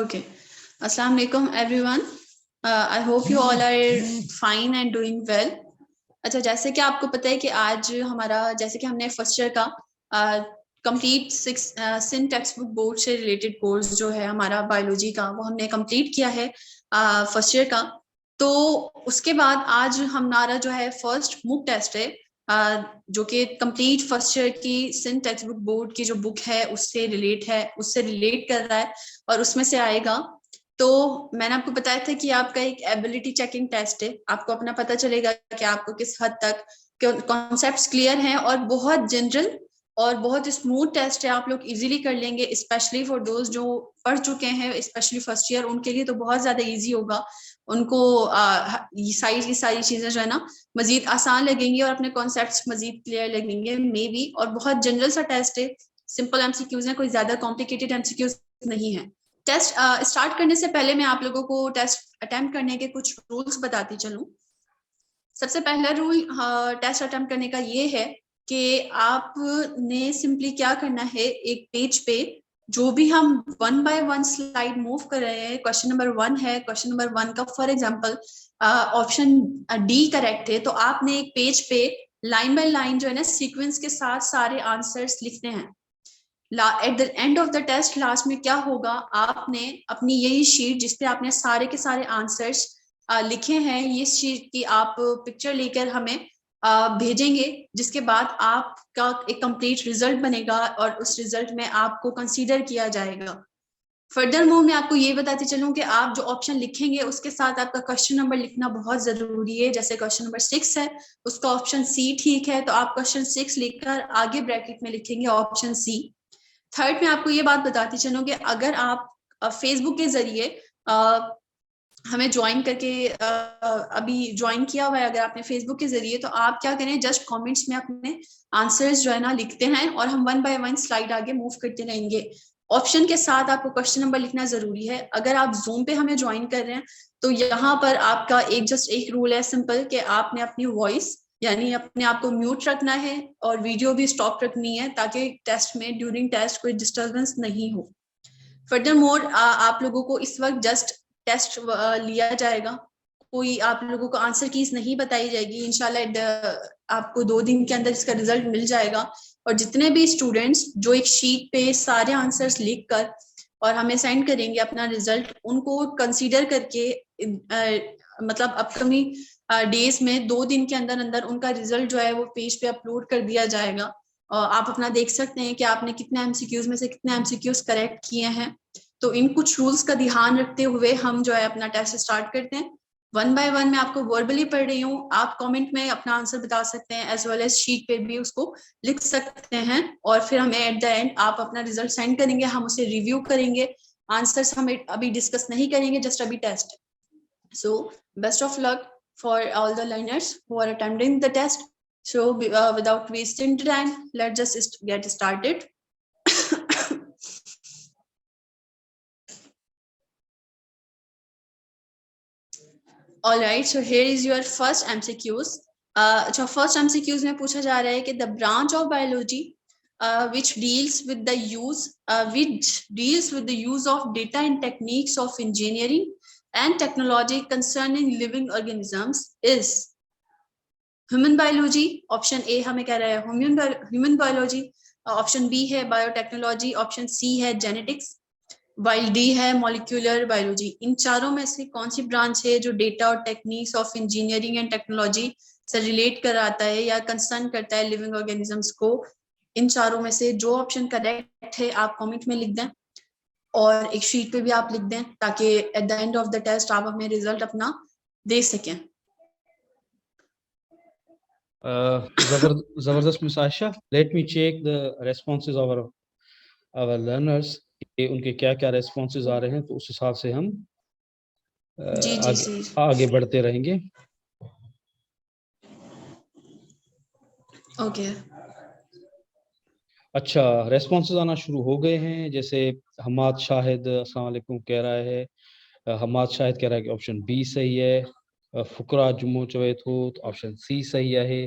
Okay. Assalamu alaikum everyone. I hope you all are fine and doing well. अच्छा, जैसे कि आपको पता है कि आज हमारा जैसे कि हमने फर्स्ट ईयर का कंप्लीट सिन टेक्स्ट बुक बोर्ड से रिलेटेड कोर्स जो है हमारा बायोलॉजी का वो हमने कंप्लीट किया है फर्स्ट ईयर का। तो उसके बाद आज हमारा जो है फर्स्ट मूक टेस्ट है जो कि कंप्लीट फर्स्ट ईयर की सिन टेक्स्ट बुक बोर्ड की जो बुक है उससे रिलेट कर रहा है और उसमें से आएगा। तो मैंने आपको बताया था कि आपका एक एबिलिटी चेकिंग टेस्ट है, आपको अपना पता चलेगा कि आपको किस हद तक कॉन्सेप्ट्स क्लियर हैं और बहुत जनरल और बहुत स्मूथ टेस्ट है, आप लोग इजीली कर लेंगे। स्पेशली फॉर दोज जो पढ़ चुके हैं स्पेशली फर्स्ट ईयर, उनके लिए तो बहुत ज्यादा इजी होगा। उनको ये सारी चीजें जो है ना मजीद आसान लगेंगी और अपने कॉन्सेप्ट्स मजीद क्लियर लगेंगे मे बी। और बहुत जनरल सा टेस्ट है, सिंपल एमसीक्यूज है, कोई ज्यादा कॉम्प्लिकेटेड एमसीक्यूज नहीं है। टेस्ट स्टार्ट करने से पहले मैं आप लोगों को टेस्ट अटेम्प्ट करने के कुछ रूल्स बताती चलूं। सबसे पहला रूल टेस्ट अटेम्प्ट करने का ये है कि आपने सिंपली क्या करना है, एक पेज पे जो भी हम 1 बाय 1 स्लाइड मूव कर रहे हैं, क्वेश्चन नंबर 1 है, क्वेश्चन नंबर 1 का for example option D correct है, तो आपने एक पेज पे लाइन बाय लाइन जो है ना सीक्वेंस के साथ सारे आंसर्स लिखने हैं। At the end of the test last में क्या होगा, आपने अपनी यही शीट जिसपे आपने सारे के सारे आंसर्स लिखे हैं, ये शीट की आप पिक्चर लेकर हमें भेजेंगे, जिसके बाद आपका एक कंप्लीट रिजल्ट बनेगा और उस रिजल्ट में आपको कंसीडर किया जाएगा। फर्दर मोर मैं आपको ये बताती चलूं कि आप जो ऑप्शन लिखेंगे उसके साथ आपका क्वेश्चन नंबर लिखना बहुत जरूरी है। जैसे क्वेश्चन नंबर 6 है, उसका ऑप्शन सी ठीक है, तो आप क्वेश्चन 6 लिखकर आगे ब्रैकेट में लिखेंगे ऑप्शन सी। थर्ड में आपको ये बात बताती चलूं कि अगर आप फेसबुक के जरिए हमें ज्वाइन करके अभी ज्वाइन किया हुआ है अगर आपने फेसबुक के जरिए, तो आप क्या करें, जस्ट कमेंट्स में अपने आंसर्स जो है ना लिखते हैं और हम 1 बाय 1 स्लाइड आगे मूव करते रहेंगे। ऑप्शन के साथ आपको क्वेश्चन नंबर लिखना जरूरी है। अगर आप जूम पे हमें ज्वाइन कर रहे हैं तो यहाँ पर आपका एक रूल है सिंपल कि आपने अपनी वॉइस यानी अपने आप को म्यूट रखना है और वीडियो भी स्टॉप रखनी है ताकि टेस्ट में ड्यूरिंग टेस्ट कोई डिस्टर्बेंस नहीं हो। फर्दर मोर आप लोगों को इस वक्त जस्ट टेस्ट लिया जाएगा, कोई आप लोगों को आंसर कीज नहीं बताई जाएगी। इंशाल्लाह आपको 2 दिन के अंदर इसका रिजल्ट मिल जाएगा। और जितने भी स्टूडेंट्स जो एक शीट पे सारे आंसर्स लिख कर और हमें सेंड करेंगे अपना रिजल्ट, उनको कंसीडर करके मतलब अपकमिंग डेज में 2 दिन के अंदर अंदर उनका रिजल्ट जो है वो पेज पे अपलोड कर दिया जाएगा। आप अपना देख सकते हैं कि आपने कितने एमसीक्यूज में से कितने एमसीक्यूज करेक्ट किए हैं। तो इन कुछ रूल्स का ध्यान रखते हुए हम जो है अपना टेस्ट स्टार्ट करते हैं। 1 बाय 1 मैं आपको वर्बली पढ़ रही हूँ, आप कमेंट में अपना आंसर बता सकते हैं एज वेल एज शीट पे भी उसको लिख सकते हैं और फिर हमें एट द एंड आप अपना रिजल्ट सेंड करेंगे, हम उसे रिव्यू करेंगे। आंसर्स हम अभी डिस्कस नहीं करेंगे, जस्ट अभी test. So best of luck for all the learners who are attempting the test. So without wasting time, let's just get started. All right, so here is your first MCQs. अच्छा, first MCQs में पूछा जा रहा है कि the branch of biology which deals with the use of data and techniques of engineering and technology concerning living organisms is human biology. Option A हमें कह रहा है ह्यूमन बायोलॉजी, ऑप्शन बी है बायोटेक्नोलॉजी, ऑप्शन सी है genetics, while D है molecular biology. इन चारों में से कौन सी ब्रांच है जो डेटा और techniques of engineering and technology से रिलेट कराता है या कंसर्न करता है लिविंग ऑर्गेनिजम्स को? इन चारों में से जो ऑप्शन करेक्ट है आप कमेंट में लिख दें और एक शीट पे भी आप लिख दें ताकि at the end of the test आप हमें रिजल्ट अपना दे सकें। जबरदस्त miss Aisha, let me check the responses of our learners, उनके क्या क्या रेस्पॉन्सेज आ रहे हैं, तो उस हिसाब से हम आगे बढ़ते रहेंगे। ओके अच्छा, रेस्पॉन्सेज आना शुरू हो गए हैं। जैसे हमाद शाहिद अस्सलाम वालेकुम कह रहा है, हमाद शाहिद कह रहा है कि ऑप्शन बी सही है। फुकरा जुम्मो चवे थो तो ऑप्शन सी सही है।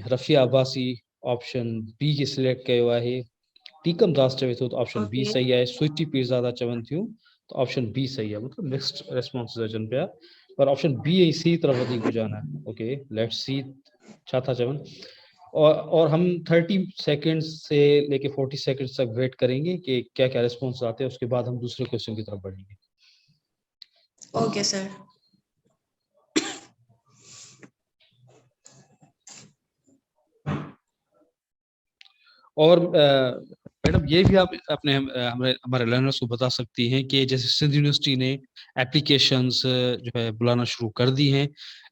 रफ़िया अब्बासी ऑप्शन बी के सिलेक्ट कयो आहे। टीकम दास चवे थो तो ऑप्शन बी ओके सही है। स्वीटी पीरज़ादा चवन थियूं तो ऑप्शन बी सही है। मतलब मिक्स्ड रिस्पॉन्सेस अचन पिया पर ऑप्शन बी ऐं सी तरफ वधीक रुझान है। ओके लेट्स सी छा था चवन। और हम 30 सेकंड्स से लेके 40 सेकंड्स तक वेट करेंगे कि क्या क्या रिस्पॉन्स आते हैं, उसके बाद हम दूसरे क्वेश्चन की तरफ बढ़ेंगे। Okay sir. और मैडम ये भी आप अपने हमारे लर्नर्स को बता सकती हैं कि जैसे सिंध यूनिवर्सिटी ने एप्लीकेशंस जो है बुलाना शुरू कर दी हैं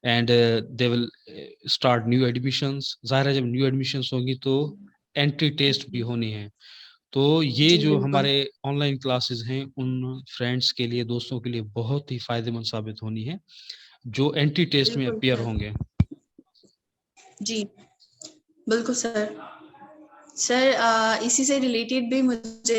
and they will start new admissions. जाहिर है जब न्यू एडमिशंस होंगी तो एंट्री टेस्ट भी होनी है। तो ये जी जो बिल्कुल। हमारे ऑनलाइन क्लासेस हैं उन फ्रेंड्स के लिए, दोस्तों के लिए बहुत ही फायदेमंद साबित होनी है जो एंट्री टेस्ट में बिल्कुल अपियर सर। होंगे। जी बिल्कुल सर। सर इसी से रिलेटेड भी मुझे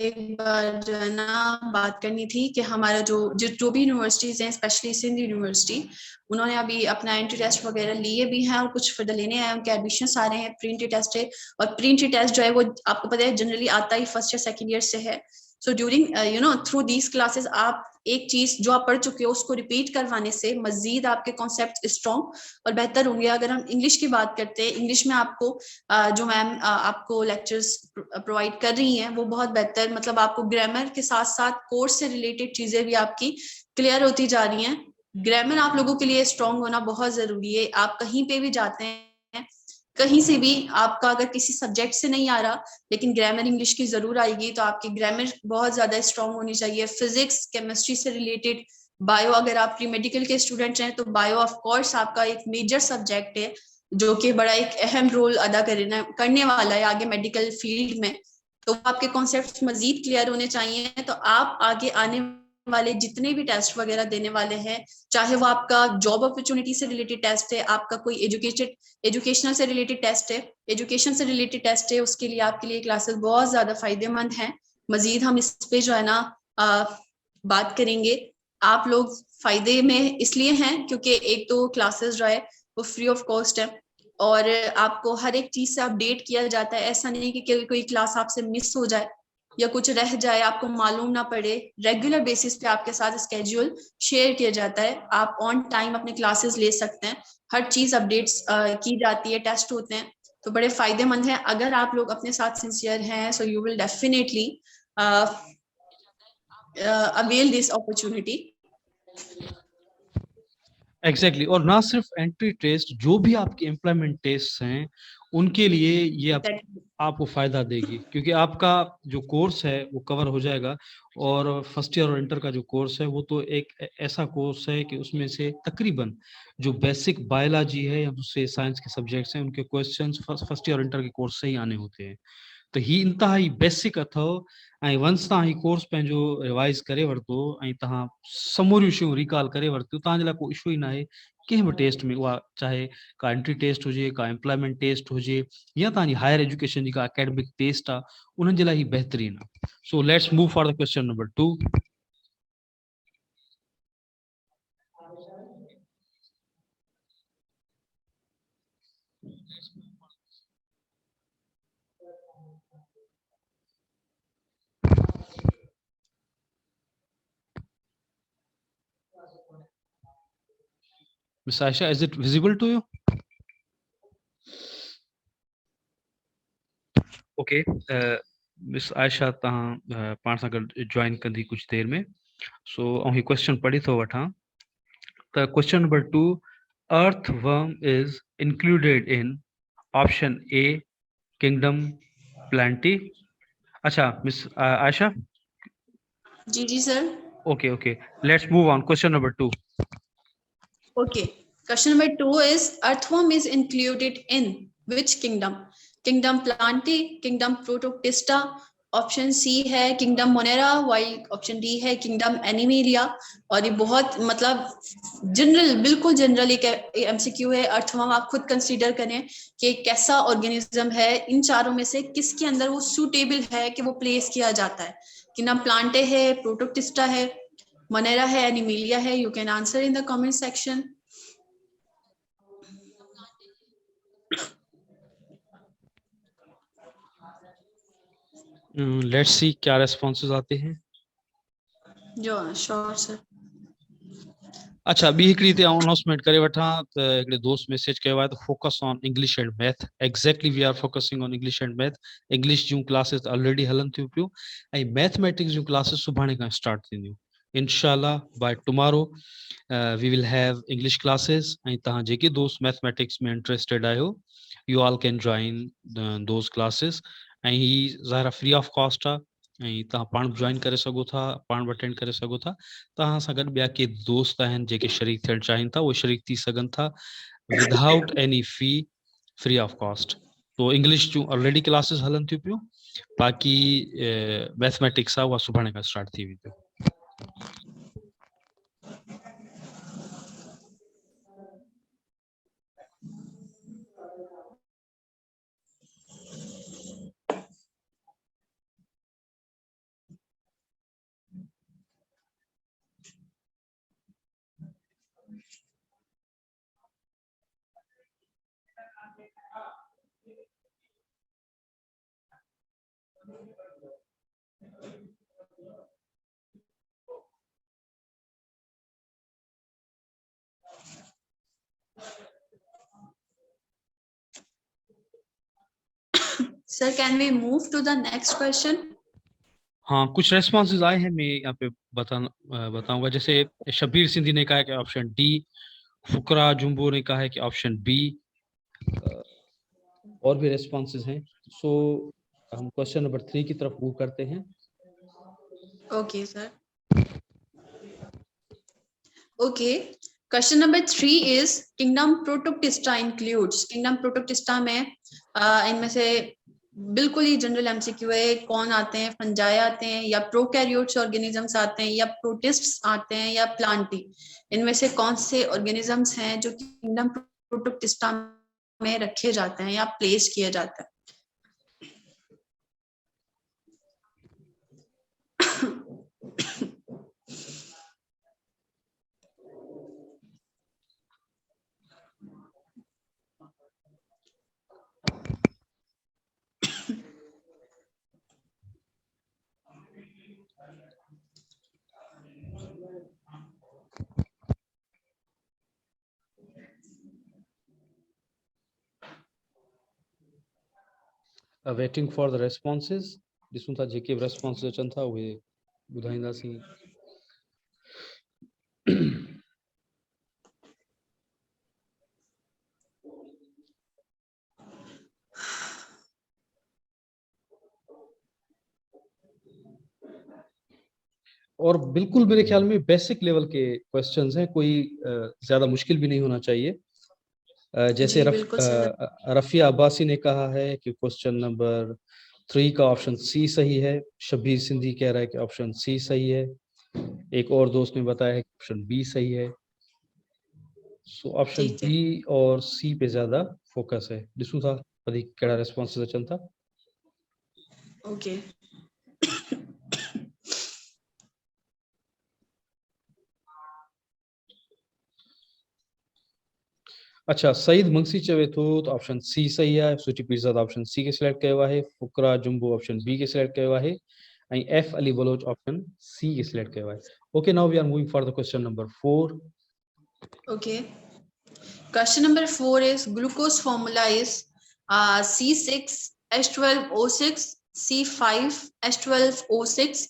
एक बार जो है ना बात करनी थी कि हमारा जो भी यूनिवर्सिटीज हैं, स्पेशली सिंध यूनिवर्सिटी, उन्होंने अभी अपना एंट्री टेस्ट वगैरह लिए भी हैं और कुछ फर्दर लेने हैं। उनके एडमिशन आ रहे हैं। प्री एंट्री टेस्ट है और प्री एंट्री टेस्ट जो है वो आपको पता है जनरली आता ही फर्स्ट या सेकेंड ईयर से है। So during through these classes आप एक चीज जो आप पढ़ चुके हो उसको रिपीट करवाने से मजीद आपके कॉन्सेप्ट स्ट्रॉन्ग और बेहतर होंगे। अगर हम इंग्लिश की बात करते हैं, इंग्लिश में आपको जो मैम आपको लेक्चर्स प्रोवाइड कर रही हैं वो बहुत बेहतर, मतलब आपको ग्रामर के साथ साथ कोर्स से रिलेटेड चीजें भी आपकी क्लियर होती जा रही हैं। ग्रामर आप लोगों के लिए स्ट्रांग होना बहुत जरूरी है। आप कहीं पे भी जाते हैं, कहीं से भी आपका अगर किसी सब्जेक्ट से नहीं आ रहा लेकिन ग्रामर इंग्लिश की जरूर आएगी, तो आपकी ग्रामर बहुत ज्यादा स्ट्रांग होनी चाहिए। फिजिक्स केमिस्ट्री से रिलेटेड, बायो, अगर आप प्री मेडिकल के स्टूडेंट हैं तो बायो ऑफ कोर्स आपका एक मेजर सब्जेक्ट है जो कि बड़ा एक अहम रोल अदा करने वाला है आगे मेडिकल फील्ड में। तो आपके कॉन्सेप्ट मजीद क्लियर होने चाहिए। तो आप आगे आने वाले जितने भी टेस्ट वगैरह देने वाले हैं, चाहे वो आपका जॉब अपॉर्चुनिटी से रिलेटेड टेस्ट है, आपका कोई एजुकेशनल से रिलेटेड टेस्ट है, एजुकेशन से रिलेटेड टेस्ट है, उसके लिए आपके लिए क्लासेस बहुत ज्यादा फायदेमंद हैं। मजीद हम इस पे जो है ना बात करेंगे। आप लोग फायदे में इसलिए हैं क्योंकि एक तो क्लासेस जो है वो फ्री ऑफ कॉस्ट है और आपको हर एक चीज से अपडेट किया जाता है। ऐसा नहीं कि कोई क्लास आपसे मिस हो जाए या कुछ रह जाए, आपको मालूम ना पड़े। रेगुलर बेसिस पे आपके साथ स्केड्यूल शेयर किया जाता है। आप ऑन टाइम अपने क्लासेस ले सकते हैं। हर चीज अपडेट्स की जाती है, टेस्ट होते हैं। तो बड़े फायदेमंद है। अगर आप लोग अपने साथ सिंसियर हैं so you will definitely avail this opportunity. Exactly और ना सिर्फ एंट्री टेस्ट, जो भी आपके एम्प्लॉयमेंट टेस्ट हैं उनके लिए ये आपको फायदा देगी क्योंकि आपका जो कोर्स है वो कवर हो जाएगा। और फर्स्ट ईयर और इंटर का जो कोर्स है वो तो एक ऐसा कोर्स है कि उसमें से तकरीबन जो बेसिक बायोलॉजी है या दूसरे साइंस के सब्जेक्ट्स हैं उनके क्वेश्चंस फर्स्ट ईयर और इंटर के कोर्स से ही आने होते हैं। तो ही इंतहाई बेसिक अथव ऐं वंस तव्हां ही कोर्स पंहिंजो रिवाइज़ करे वरितो ऐं तव्हां समूरियूं शयूं रिकॉल करे वरितियूं, तव्हांजे लाइ को इशू ई न आहे कंहिं बि टेस्ट में, उहा चाहे का एंट्री टेस्ट हुजे, का एम्प्लॉयमेंट टेस्ट हुजे या तव्हांजी हायर एजुकेशन जी का एकेडमिक टेस्ट आहे, उन्हनि जे लाइ ही बहितरीन आहे। So let's move for the question number 2। Miss Aisha, is it visible to you? Okay, miss Ayesha तव्हां पाण सां गॾु जॉइन कंदी कुझु देर में। सो ऐं हीउ क्वेश्चन पढ़ी थो वठां। The question number 2, earthworm is included in option A, kingdom Plantae. Acha, Miss Aisha. जी जी sir. Okay. Let's move on. Question number 2. Okay. Question number 2 is earthworm is included in which kingdom? Kingdom Plantae, Kingdom Protoctista, option C है kingdom Monera, while option D है kingdom Animalia. और ये बहुत मतलब general, बिल्कुल general एक MCQ है। Earthworm आप खुद कंसीडर करें कि कैसा ऑर्गेनिज्म है, इन चारों में से किसके अंदर वो सूटेबल है कि वो प्लेस किया जाता है। किंगडम प्लांटे है, प्रोटोक्टिस्टा है, मोनेरा है, एनिमेलिया है। You can answer in the comment section. Let's see क्या रेस्पॉन्सेज आते हैं। जो श्योर सर। अच्छा, ॿी हिकिड़ी हिते अनाउंसमेंट करे वठां त हिकिड़े दोस्त मैसेज कयो आहे त focus on English and math. Exactly we are focusing on English and math. English जूं क्लासेस ऑलरेडी हलन थियूं पियूं ऐं मैथमेटिक्स जूं क्लासेस सुभाणे खां स्टार्ट थींदियूं इंशाल्लाह। By tomorrow we will have English classes ऐं तव्हां जेके दोस्त मैथमेटिक्स में इंटरेस्टेड आहियो you all can join those classes ऐं ही ज़ाहिर फ्री ऑफ कॉस्ट आहे ऐं तव्हां पाण बि जॉइन करे सघो था, पाण बि अटेंड करे सघो था। तव्हां सां गॾु ॿिया के दोस्त आहिनि जेके शरीक थियणु चाहिनि था उहे शरीक थी सघनि था without any fee, free of cost. तो इंग्लिश जूं ऑलरेडी क्लासेस हलन थियूं पियूं, बाक़ी मैथमेटिक्स आहे उहा सुभाणे खां स्टार्ट थी वेंदियूं। Sir, can we move to the next question? हाँ, कुछ रेस्पॉन्सेज आए हैं, मैं यहाँ पे बताऊंगा। जैसे शबीर सिंधी ने कहा है कि ऑप्शन डी, फुकरा जुम्बो ने कहा है कि ऑप्शन बी, और भी रेस्पॉन्सेज हैं। सो हम क्वेश्चन नंबर 3 की तरफ मूव करते हैं। Okay, sir. Okay. Question number 3 is Kingdom Protoctista includes. Kingdom Protoctista में इनमें से बिल्कुल ही जनरल एमसीक्यू है। कौन आते हैं? फंजाई आते हैं या प्रोकैरियोट्स ऑर्गेनिजम्स आते हैं या प्रोटिस्ट्स आते हैं या प्लांटी? इनमें से कौन से ऑर्गेनिजम्स हैं जो किंगडम प्रोटोक्टिस्टा में रखे जाते हैं या प्लेस किए जाते हैं? Waiting for the responses. ॾिसूं था जेके बि रेस्पॉन्सेज अचनि था उहे ॿुधाईंदासीं। और बिल्कुल मेरे ख्याल में बेसिक लेवल के क्वेश्चंस हैं, कोई ज्यादा मुश्किल भी नहीं होना चाहिए। जैसे रफिया अब्बासी ने कहा है कि क्वेश्चन नंबर 3 का ऑप्शन सी सही है। शबीर सिंधी कह रहा है कि ऑप्शन सी सही है। एक और दोस्त ने बताया है कि ऑप्शन बी सही है। सो ऑप्शन बी और सी पे ज्यादा फोकस है। ॾिसूं था वधीक कहिड़ा रेस्पॉन्सेस अचनि था। ओके। अच्छा, सईद मंगसी चवे थो त ऑप्शन सी सही आहे। सुठी पीरज़ाद ऑप्शन सी के सिलेक्ट कयो आहे। फुकरा जुम्बो ऑप्शन बी के सिलेक्ट कयो आहे ऐं F Ali Baloch option C के सिलेक्ट कयो आहे। Okay, now we are moving for the question number 4। Okay. Question number 4 is glucose formula is C6H12O6 C5H12O6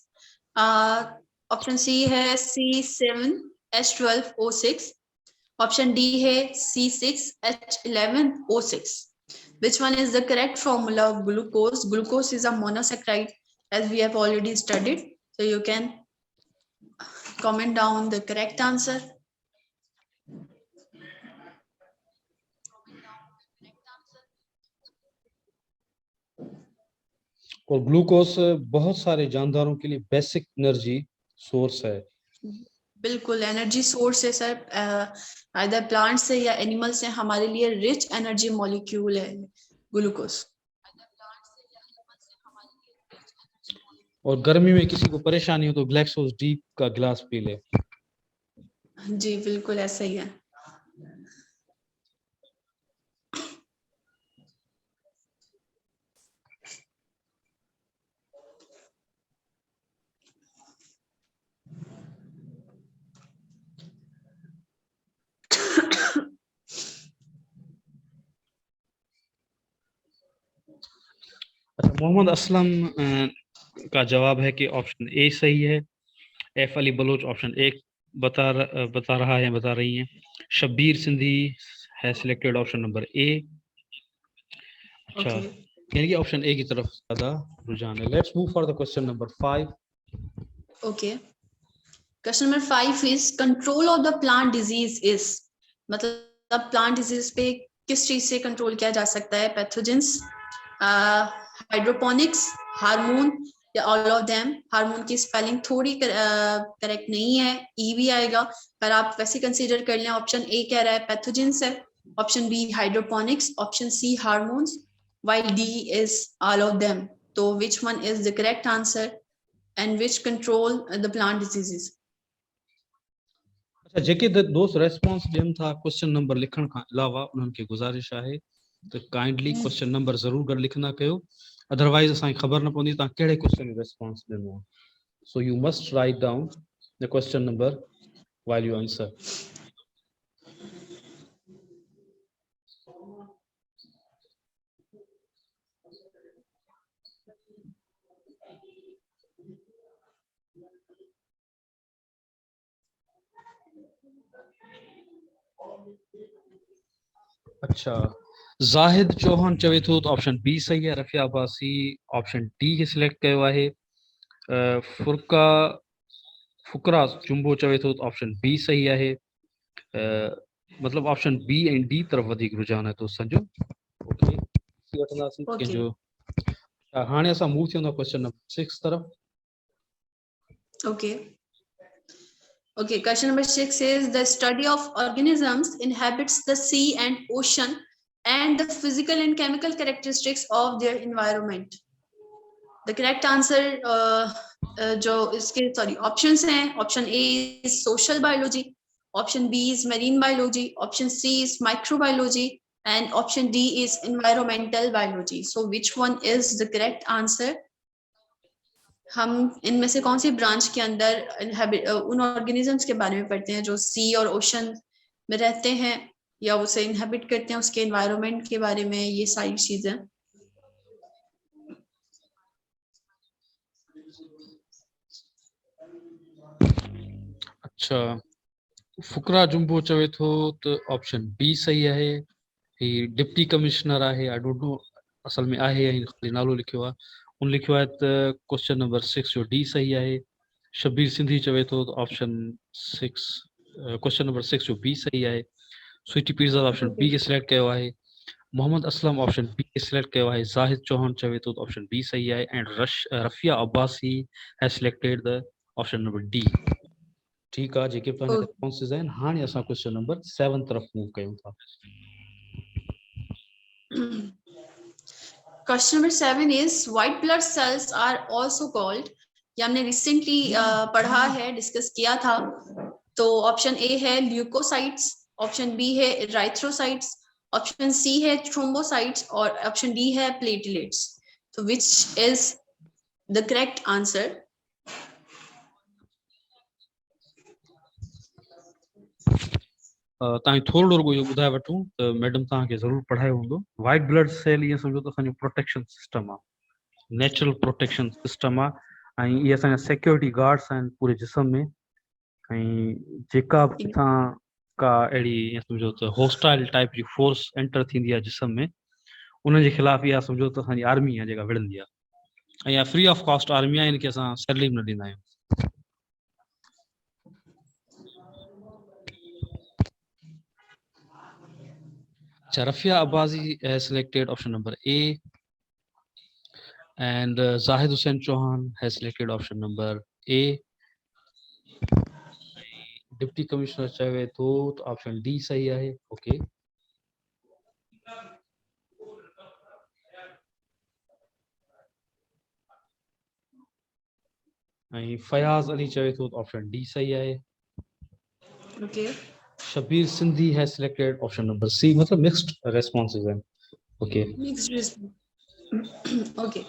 option C है C7H12O6 ऑप्शन डी है C6H11O6 which one is the correct formula of glucose? Glucose is a monosaccharide as we have already studied, so you can comment down the correct answer. और glucose बहुत सारे जानदारों के लिए basic energy source है। बिल्कुल energy source है sir. Either plant से या एनिमल से हमारे लिए रिच एनर्जी मॉलिक्यूल है ग्लूकोज। और गर्मी में किसी को परेशानी हो तो ग्लैक्सोज डी का गिलास पी ले। जी बिल्कुल ऐसा ही है। मोहम्मद असलम का जवाब है कि ऑप्शन ए सही है। एफ अली बलोच ऑप्शन एक बता रहा है, बता रही हैं। शब्बीर सिंधी है सिलेक्टेड ऑप्शन नंबर ए। अच्छा, यानी कि ऑप्शन ए की तरफ ज्यादा रुझान है। Let's move for the question number 5। Okay, question number 5 is control of the plant disease is, मतलब प्लांट डिजीज पे किस चीज से कंट्रोल किया जा सकता है? पैथोजेंस, हाइड्रोपोनिक्स, हार्मोन या ऑल ऑफ देम। हार्मोन की स्पेलिंग थोड़ी करेक्ट नहीं है, ई भी आएगा, पर आप वैसे कंसीडर कर लें। ऑप्शन ए कह रहा है पैथोजेंस है, option B hydroponics, option C hormones, while D is all of them. So which one is the correct answer and which control the plant diseases? अच्छा, जेके दोस्त रेस्पॉन्स ॾियनि था क्वेश्चन नंबर लिखण खां अलावा उन्हनि खे गुज़ारिश आहे त काइंडली क्वेश्चन नंबर ज़रूर गॾु लिखंदा कयो, अदरवाइज़ असांखे ख़बर न पवंदी तव्हां कहिड़े क्वेश्चन जो रेस्पॉन्स ॾिनो आहे। So you must write down the question number while you answer. अच्छा, जाहिद चौहान चवे थो त ऑप्शन बी सही है। रफिया अब्बासी ऑप्शन डी खे सिलेक्ट कयो आहे। फुकरा जुम्बो चवे थो त ऑप्शन बी सही आहे। मतलब ऑप्शन बी एंड डी तरफ वधीक रुझान है तो संजो। ओके, वठंदासीं कंहिंजो। हाणे असां मूव थियूं था क्वेश्चन नंबर 6 तरफ। Okay. Okay, question number 6 is the study of organisms inhabits the sea and ocean and the physical and chemical characteristics of their environment. The correct answer जो इसके options हैं, option A is social biology, option B is marine biology, option C is microbiology, and option D is environmental biology. So which one is the correct answer? हम इनमें से कौन सी branch के अंदर उन ऑर्गेनिजम्स के बारे में पढ़ते हैं जो सी और ओशन में रहते हैं या उसे इनहेबिट करते हैं, उसके एनवायरनमेंट के बारे में, ये सारी चीजें। अच्छा, फुकरा जुम्बो चवे थो त ऑप्शन बी सही आहे। ही डिप्टी कमिश्नर आहे, आई डोंट नो असल में आहे या खाली नालो लिखियो आहे। उन लिखियो आहे त क्वेश्चन नंबर 6 जो डी सही आहे। शब्बीर सिंधी चवे थो त ऑप्शन 6 क्वेश्चन नंबर 6 जो बी सही आहे। स्वीटी पिज़्ज़ा ऑप्शन बी खे सिलेक्ट कयो आहे। मोहम्मद असलम ऑप्शन बी खे सिलेक्ट कयो आहे। जाहिद चौहान चवे थो त ऑप्शन बी सही आहे and Rafia Abbasi has selected the option number D. ठीक आहे, जेके तव्हांजा रिस्पॉन्सेस आहिनि। हाणे असां क्वेश्चन नंबर 7 तरफ मूव कयूं था। Question number 7 is white blood cells are also called, ये हमने रिसेंटली पढ़ा है, डिस्कस किया था। तो ऑप्शन ए है ल्यूकोसाइट्स, ऑप्शन बी है इराइथ्रोसाइट्स, ऑप्शन सी है थ्रोम्बोसाइट्स और ऑप्शन डी है प्लेटलेट्स। तो which is the correct answer? तव्हांखे थोरो रुगो इहो ॿुधाए वठूं त मैडम तव्हांखे ज़रूरु पढ़ायो हूंदो। वाइट ब्लड सेल ईअं सम्झो त असांजो प्रोटेक्शन सिस्टम आहे, नेचुरल प्रोटेक्शन सिस्टम आहे, ऐं इहे असांजा सिक्योरिटी गार्ड्स आहिनि पूरे जिस्म में। ऐं जेका बि किथां का अहिड़ी ईअं सम्झो त होस्टाइल टाइप जी फोर्स एंटर थींदी आहे जिस्म में, उन जे ख़िलाफ़ इहा सम्झो त असांजी आर्मी आहे जेका विढ़ंदी आहे। ऐं इहा फ्री ऑफ कॉस्ट आर्मी आहे, इनखे असां सैलरी बि न ॾींदा आहियूं। Rafia Abbazi has selected option number A, and Zahid Hussain Chauhan has selected option number A. Deputy Commissioner चवे तो option D सही है। Okay. Fayaz Ali चवे तो option D सही है। Okay. Shabir Sindhi has selected option number C, मतलब mixed responses हैं। Okay. Mixed response. Okay.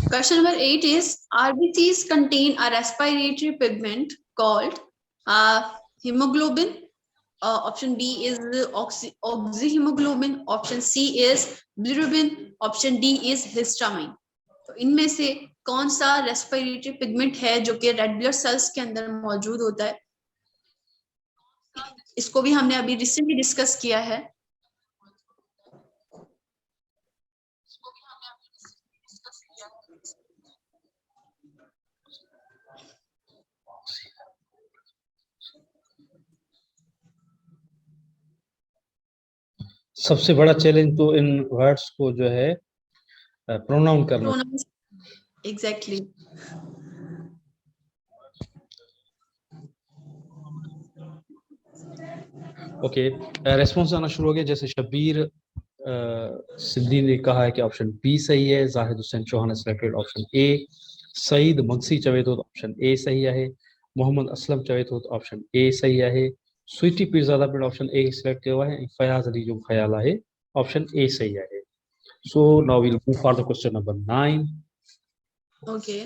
Question number 8 is RBCs contain a respiratory pigment called hemoglobin, option B is oxyhemoglobin, option C is bilirubin, option D is histamine. तो इनमें से कौन सा respiratory pigment है जो कि रेड ब्लड सेल्स के अंदर मौजूद होता है? इसको भी हमने अभी रिसेंटली डिस्कस किया है। सबसे बड़ा चैलेंज तो इन वर्ड्स को जो है प्रोनाउन करना। एग्जैक्टली। ओके, रेस्पॉन्स आना शुरू हो गया। जैसे शबीर सिद्दी ने कहा है कि ऑप्शन बी सही है। जाहिद हुसैन चौहान ने selected option A. Saeed Magsi चवे तो ऑप्शन ए सही है। मोहम्मद असलम चवे तो ऑप्शन ए सही है। स्वीटी पीरजादा पे ऑप्शन ए सिलेक्ट किया हुआ है। फयाज अली जो ख्याल है ऑप्शन ए सही है। So now we will move for the question number 9. Okay.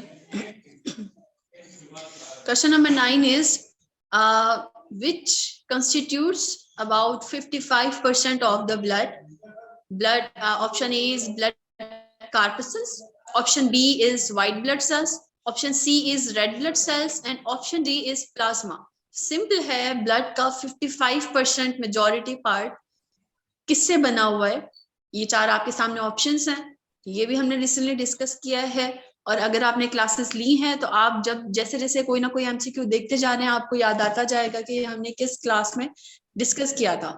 Question number 9 is which constitutes about 55% of the blood? Option A is blood corpuscles. Option B is white blood cells. Option C is red blood cells and option D is plasma. Simple है, blood का 55% majority part किससे बना हुआ है? ये चार आपके सामने ऑप्शंस हैं, ये भी हमने रिसेंटली डिस्कस किया है। और अगर आपने क्लासेस ली हैं तो आप जब जैसे जैसे कोई ना कोई एमसीक्यू देखते जा रहे हैं आपको याद आता जाएगा कि हमने किस क्लास में डिस्कस किया था।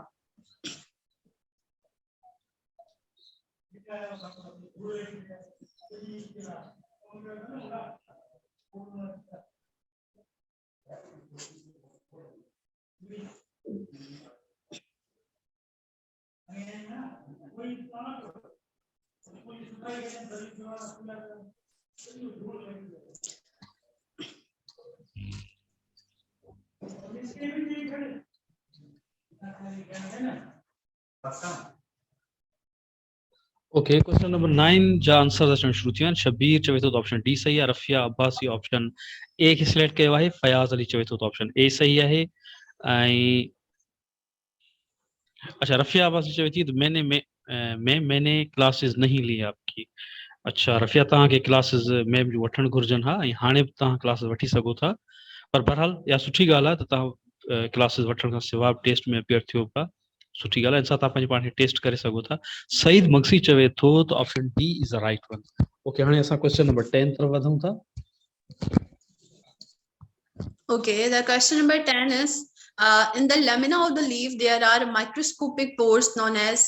ओके, क्वेश्चन नंबर 9 जा आंसर अचण शुरू थिया आहिनि। शबीर चवे थो त ऑप्शन डी सही आहे। रफिया अब्बासी ऑप्शन ए खे सिलेक्ट कयो आहे। फयाज़ अली चवे थो त ऑप्शन ए सही आहे। ऐं अच्छा, रफिया अब्बासी चवे थी त मैंने क्लासेस नहीं ली आपकी। अच्छा रफिया, तव्हांखे क्लासेस मैम जूं वठणु घुरिजनि। हा, ऐं हाणे बि तव्हां क्लासेस वठी सघो था। पर बहरहाल इहा सुठी ॻाल्हि आहे त तव्हां क्लासेस वठण खां सवाइ टेस्ट में अपियर थियो पिया। सुठी ॻाल्हि आहे, इन सां तव्हां पंहिंजे पाण खे टेस्ट करे सघो था। सईद मगसी चवे थो त option D is the right one. Okay, हाणे असां क्वेश्चन नंबर 10 तरफ वधूं था। Okay, the question number 10 is in the lamina of the leaf there are microscopic pores known as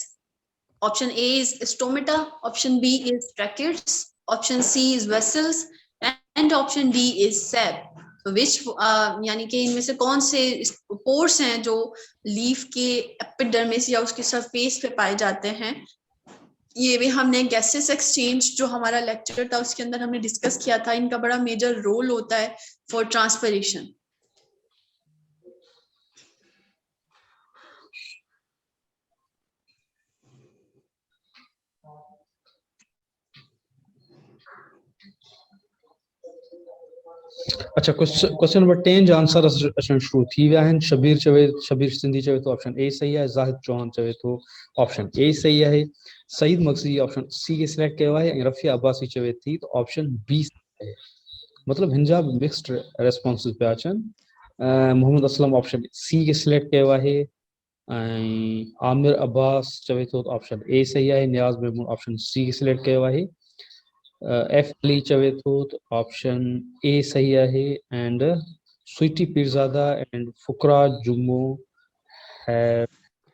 option A is stomata, option B is tracheids, option C is vessels and option D is sap. So which यानी कि इनमें से कौन से pores हैं जो leaf के epidermis या उसके सरफेस पे पाए जाते हैं? ये भी हमने गैसेस एक्सचेंज जो हमारा लेक्चर था उसके अंदर हमने डिस्कस किया था। इनका बड़ा मेजर रोल होता है फॉर ट्रांसपिरेशन। अच्छा, क्वेश्चन नंबर 10 जा आंसर अचण शुरू थी विया आहिनि। शबीर सिंधी चवे थो ऑप्शन ए सही आहे। ज़ाहिद चौहान चवे थो ऑप्शन ए सही आहे। सईद मगसी ऑप्शन सी खे सिलेक्ट कयो आहे। ऐं रफिया अब्बासी चवे थी त ऑप्शन बी सही आहे। मतलब हिन जा मिक्स्ड रेस्पॉन्सिस पिया अचनि। मोहम्मद असलम ऑप्शन सी खे सिलेक्ट कयो आहे। ऐं आमिर अब्बास चवे थो त ऑप्शन ए सही आहे। नियाज़ महमूद ऑप्शन सी खे सिलेक्ट कयो आहे। एफ अली चवे थो त ऑप्शन ए सही आहे। And Sweetie Pirzada and Fukra Jummo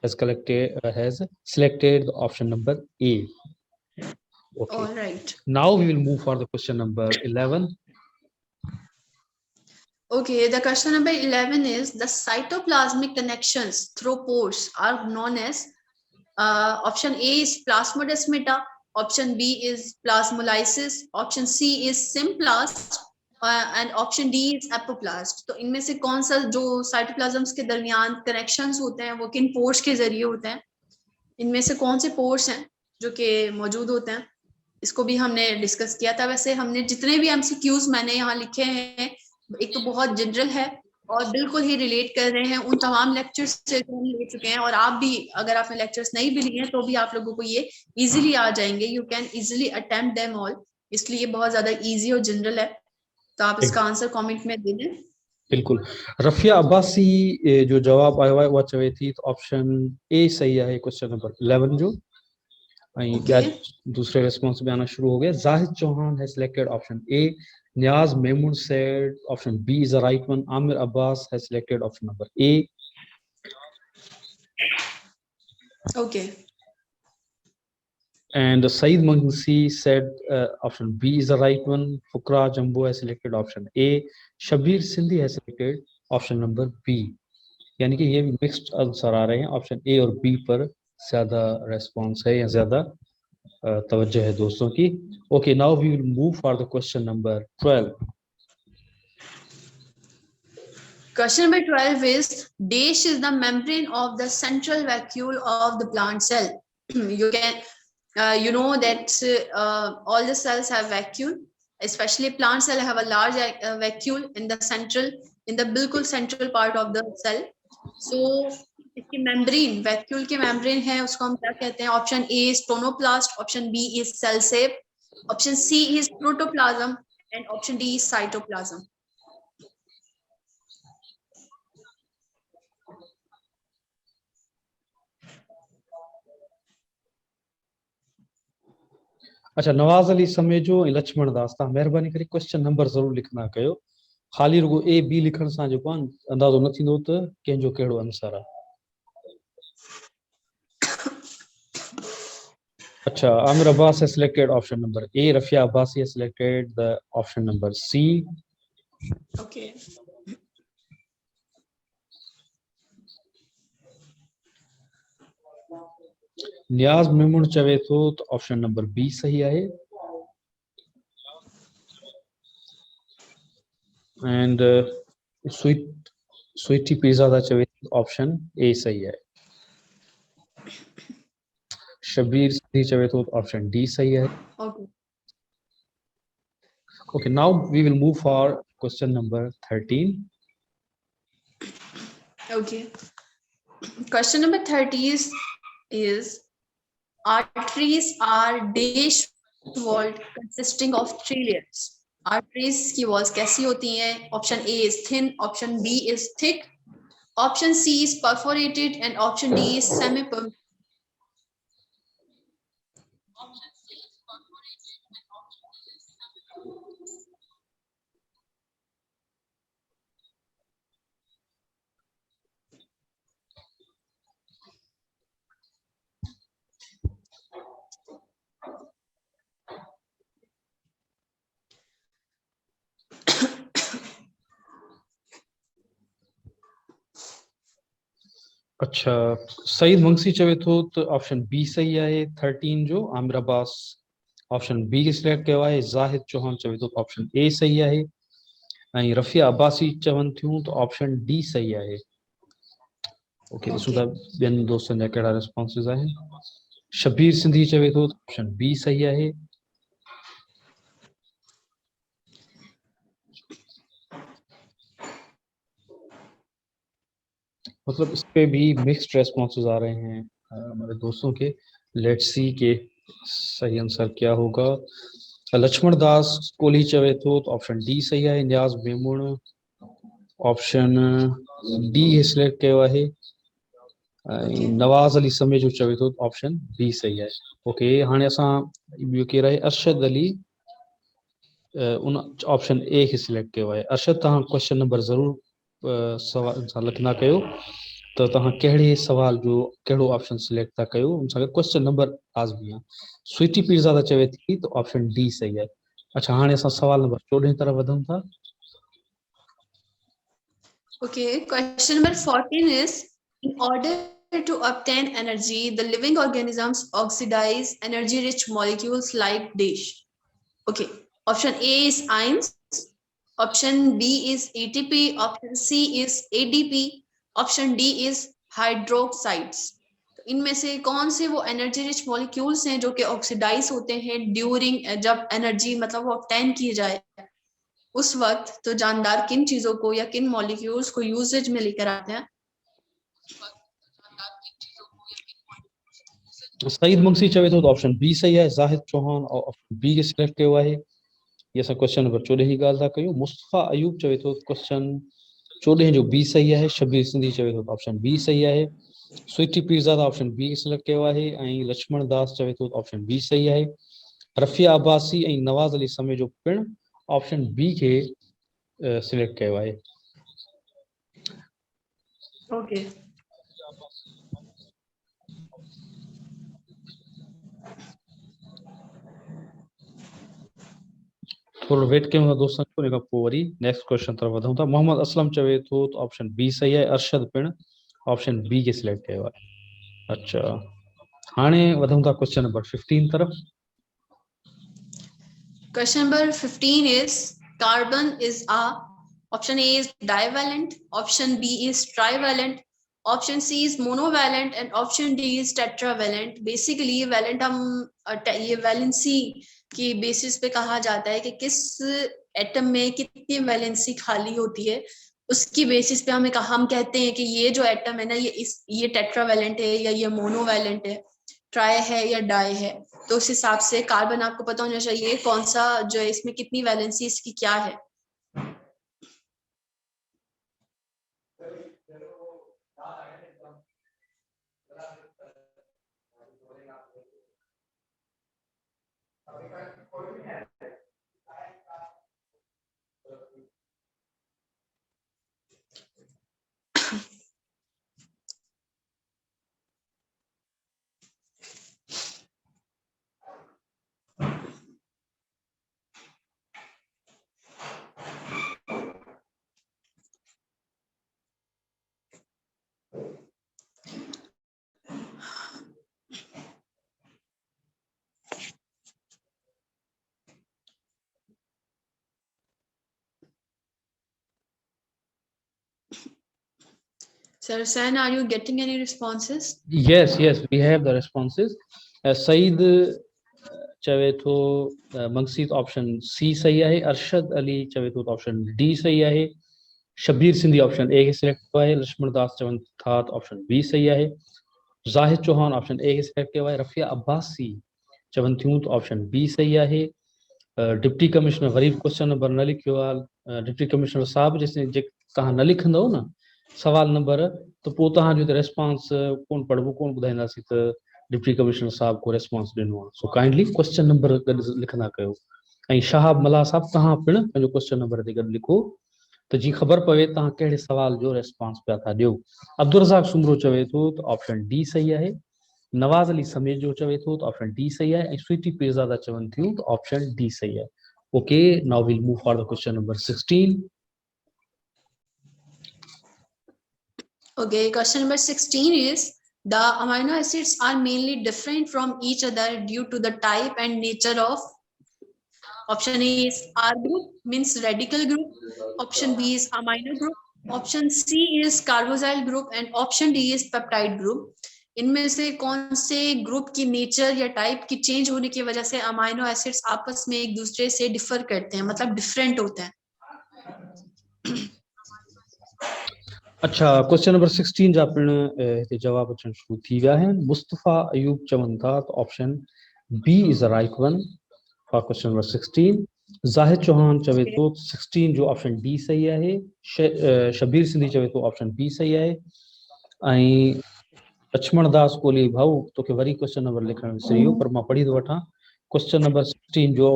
has selected the option number A. Okay. All right. Now we will move for the question number 11. Okay, the question number 11 is the cytoplasmic connections through pores are known as option A is plasmodesmata, option B is plasmolysis, option C is symplast and option D is apoplast. तो इनमें से कौन सा जो साइटोप्लाज्म्स के दरमियान connections होते हैं वो किन पोर्स के जरिए होते हैं? इनमें से कौन से पोर्स हैं जो कि मौजूद होते हैं? इसको भी हमने डिस्कस किया था। वैसे हमने जितने भी एमसीक्यूज मैंने यहाँ लिखे हैं, एक तो बहुत जनरल है और बिल्कुल ही रिलेट कर रहे हैं उन तमाम लेक्चर्स से जो हम ले चुके हैं, और आप भी अगर आपने लेक्चर्स नहीं भी लिए हैं तो भी आप लोगों को ये इजीली आ जाएंगे, you can easily attempt them all, इसलिए बहुत ज्यादा इजी और जनरल है, तो आप इसका आंसर कमेंट में दे दें। बिल्कुल। रफिया अब्बासी जो जवाब आयो आहे उहा चवे थी त ऑप्शन ए सही आहे क्वेश्चन नंबर 11 जो। ऐं ॿिया दूसरे रिस्पॉन्स में आना शुरू हो गया। Zahid Chauhan has selected option A. Niaz Maimun said option B is the right one. Amir Abbas has selected option number A. Okay. And Saeed Mansi said option B is the right one. Fukra Jambo has selected option A. Shabir Sindhi has selected option number B. यानी कि ये mixed answer आ रहे हैं, option ए और B पर ज्यादा response है या ज्यादा तवज्जो है दोस्तों की। Okay, now we will move for the question number 12। Question number 12 is dash is the membrane of the central vacuole of the plant cell. You can you know that all the cells have vacuole, especially plant cell have a large vacuole in the central, in the बिल्कुल central part of the cell. So इसकी membrane, vacuole की membrane है, उसको हम क्या कहते हैं? Option A is tonoplast, option B is cell shape, option C is protoplasm, and option D is cytoplasm. अच्छा, नवाज अली समेजो ऐं लक्ष्मण दास, तव्हां महिरबानी करे क्वेश्चन नंबर ज़रूर लिखना कयो। ख़ाली रुगो ए बी लिखण सां जेको आहे अंदाज़ो न थींदो त कंहिंजो कहिड़ो आंसर आहे। अच्छा, Amir Abbas has selected option number A. Rafia Abbasi has selected the option number C. Okay. नियाज मेमुन चवे थो त ऑप्शन नंबर बी सही आहे। एंड स्वीटी पिज़्ज़ा चवे ऑप्शन ए सही है। शबीर सिंधी चवे थो ऑप्शन डी सही है। Okay, now we will move for question number 13। Okay. Question number 30 is arteries are dash walled consisting of 3 layers. Arteries की walls कैसी होती हैं? Option A is thin, option B is thick, option C is perforated, and option D is semi-perforated. अच्छा, सईद मंगसी चवे थो त option B सही आहे 13 जो। Aamir Abbas option B select कयो आहे। ज़ाहिद चौहान चवे थो ऑप्शन ए सही आहे ऐं रफ़िया अब्बासी चवनि थियूं त ऑप्शन डी सही आहे। ओके, ॾिसूं था ॿियनि दोस्तनि जा कहिड़ा रिस्पॉन्सिस आहिनि। शबीर सिंधी चवे थो ऑप्शन बी सही आहे। मतलब इस पे भी मिक्स्ड रेस्पॉन्सेज आ रहे हैं हमारे दोस्तों के। लेट्स सी के सही आंसर क्या होगा। लक्ष्मण दास कोहली चवे थो तो ऑप्शन डी सही है। नियाज मेमुण ऑप्शन डी सिलेक्ट किया है। नवाज अली समेजो चवे थो ऑप्शन बी सही है। ओके, हाणे असां ॿियो केरु आहे? अरशद अली उन ऑप्शन ए खे सिलेक्ट किया है। अरशद, तव्हां क्वेश्चन नंबर ज़रूर सवाल सां लिखना कयो तो तव्हां कहिड़े सवाल जो कहिड़ो ऑप्शन सिलेक्ट था कयो, उन सां क्वेश्चन नंबर लाज़मी आहे। स्वीटी पिज़्ज़ा चवे थी तो ऑप्शन डी सही है। अच्छा, हाणे असां सवाल नंबर 14 तरफ वधूं था। Okay, question number 14 is in order to obtain energy, the living organisms oxidize energy-rich molecules like dash. Okay, option A is ions, option B is ATP, option C is ADP, option D is hydroxides. इनमें से कौन से वो energy rich molecules हैं जो कि oxidise होते हैं ड्यूरिंग, जब एनर्जी मतलब वो ऑब्टेन की जाए उस वक्त तो जानदार किन चीजों को या किन मॉलिक्यूल्स को यूजेज में लेकर आते हैं? सईद मुंशी चवे तो ऑप्शन बी सही है। जाहिद चौहान और ऑप्शन बी के सिलेक्ट कयो आहे। ये असां क्वेश्चन नंबर 14 जी ॻाल्हि था कयूं। मुस्तफ़ा अयूब चवे तो क्वेश्चन 14 जो बी सही है। शबीर सिंधी चवे तो ऑप्शन बी सही है। Sweety Pirzada option B select कयो आहे ऐं लक्ष्मण दास चवे तो ऑप्शन बी सही है। रफ़िया अब्बासी ऐं नवाज़ अली समे जो पिण ऑप्शन बी के सिलेक्ट कयो आहे। ओके, थोड़ो वेट कयूं था दोस्तन, उन खां पोइ वरी नेक्स्ट क्वेश्चन तरफ वधूं था। मोहम्मद असलम चवे तो ऑप्शन बी सही है। अरशद पिण ऑप्शन बी के सिलेक्ट कयो आहे। अच्छा, हाणे वधूं था क्वेश्चन नंबर 15 तरफ। question number 15 is carbon is a option A is divalent, option B is trivalent, option C is monovalent and option D is tetravalent. Basically valent हम ये वैलेंसी की बेसिस पे कहा जाता है कि किस एटम में कितनी वैलेंसी खाली होती है, उसकी बेसिस पे हम कहते हैं कि ये जो एटम है ना ये टेट्रावैलेंट है या ये मोनोवैलेंट है, ट्राई है या डाई है। तो उस हिसाब से कार्बन आपको पता होना चाहिए कौन सा जो है इसमें कितनी वैलेंसी इसकी क्या है। Sir Hussain, are you getting any responses? Yes, we have the responses. Saeed चवे तो मंगसीत ऑप्शन सी सही है। अरशद अली चवे तो ऑप्शन डी सही है। शबीर सिंधी ऑप्शन ए के सिलेक्ट कयो आहे। लक्ष्मण दास चवन था ऑप्शन बी सही है। जाहिद चौहान ऑप्शन ए के सिलेक्ट कयो आहे। रफ़िया अब्बासी चवन थियूं तो ऑप्शन बी सही है। Deputy commissioner worry question number न लिखियो आहे। डिप्टी कमिश्नर साहब जे तव्हां न लिखंदव न सवाल नंबर तो पोइ तव्हांजो त रेस्पॉन्स कोन पढ़बो, कोन ॿुधाईंदासीं त डिप्टी कमिश्नर साहब को रेस्पॉन्स ॾिनो आहे। सो काइंडली क्वेश्चन नंबर गॾु लिखंदा कयो। ऐं शहाब मल्हा साहब तव्हां पिण पंहिंजो क्वेश्चन नंबर ते गॾु लिखो त जी ख़बर पवे तव्हां कहिड़े सवाल जो रेस्पॉन्स पिया था ॾियो। अब्दुल रज़ाक सुमरो चवे थो त ऑप्शन डी सही है। नवाज़ अली समेत जो चवे थो त ऑप्शन डी सही है। ऐं स्वीटी पीरज़ादा चवनि थियूं त ऑप्शन डी सही है। Okay, now we'll move for the question number 16. Okay, question number 16 is the amino acids are mainly different from each other due to the type and nature of. Option A is R group, means radical group. Option B is amino group. Option C is carboxyl group and option D is peptide group. इनमें से कौन से group की nature या type की change होने की वजह से अमाइनो एसिड्स आपस में एक दूसरे से डिफर करते हैं, मतलब डिफरेंट होते हैं? अच्छा, क्वेश्चन नंबर 16 जा पिण हिते जवाब अचण शुरू थी विया आहिनि। मुस्तफ़ा अयूब चवनि था त option B is the right one for question number 16। Zahid Chauhan चवे तो 16 जो ऑप्शन डी सही है। शबीर सिंधी चवे तो ऑप्शन बी सही है। ऐं लक्ष्मण दास कोहली भाऊ तोखे वरी क्वेश्चन नंबर लिखण विसरी वियो, पर मां पढ़ी थो वठां। क्वेश्चन नंबर 16 जो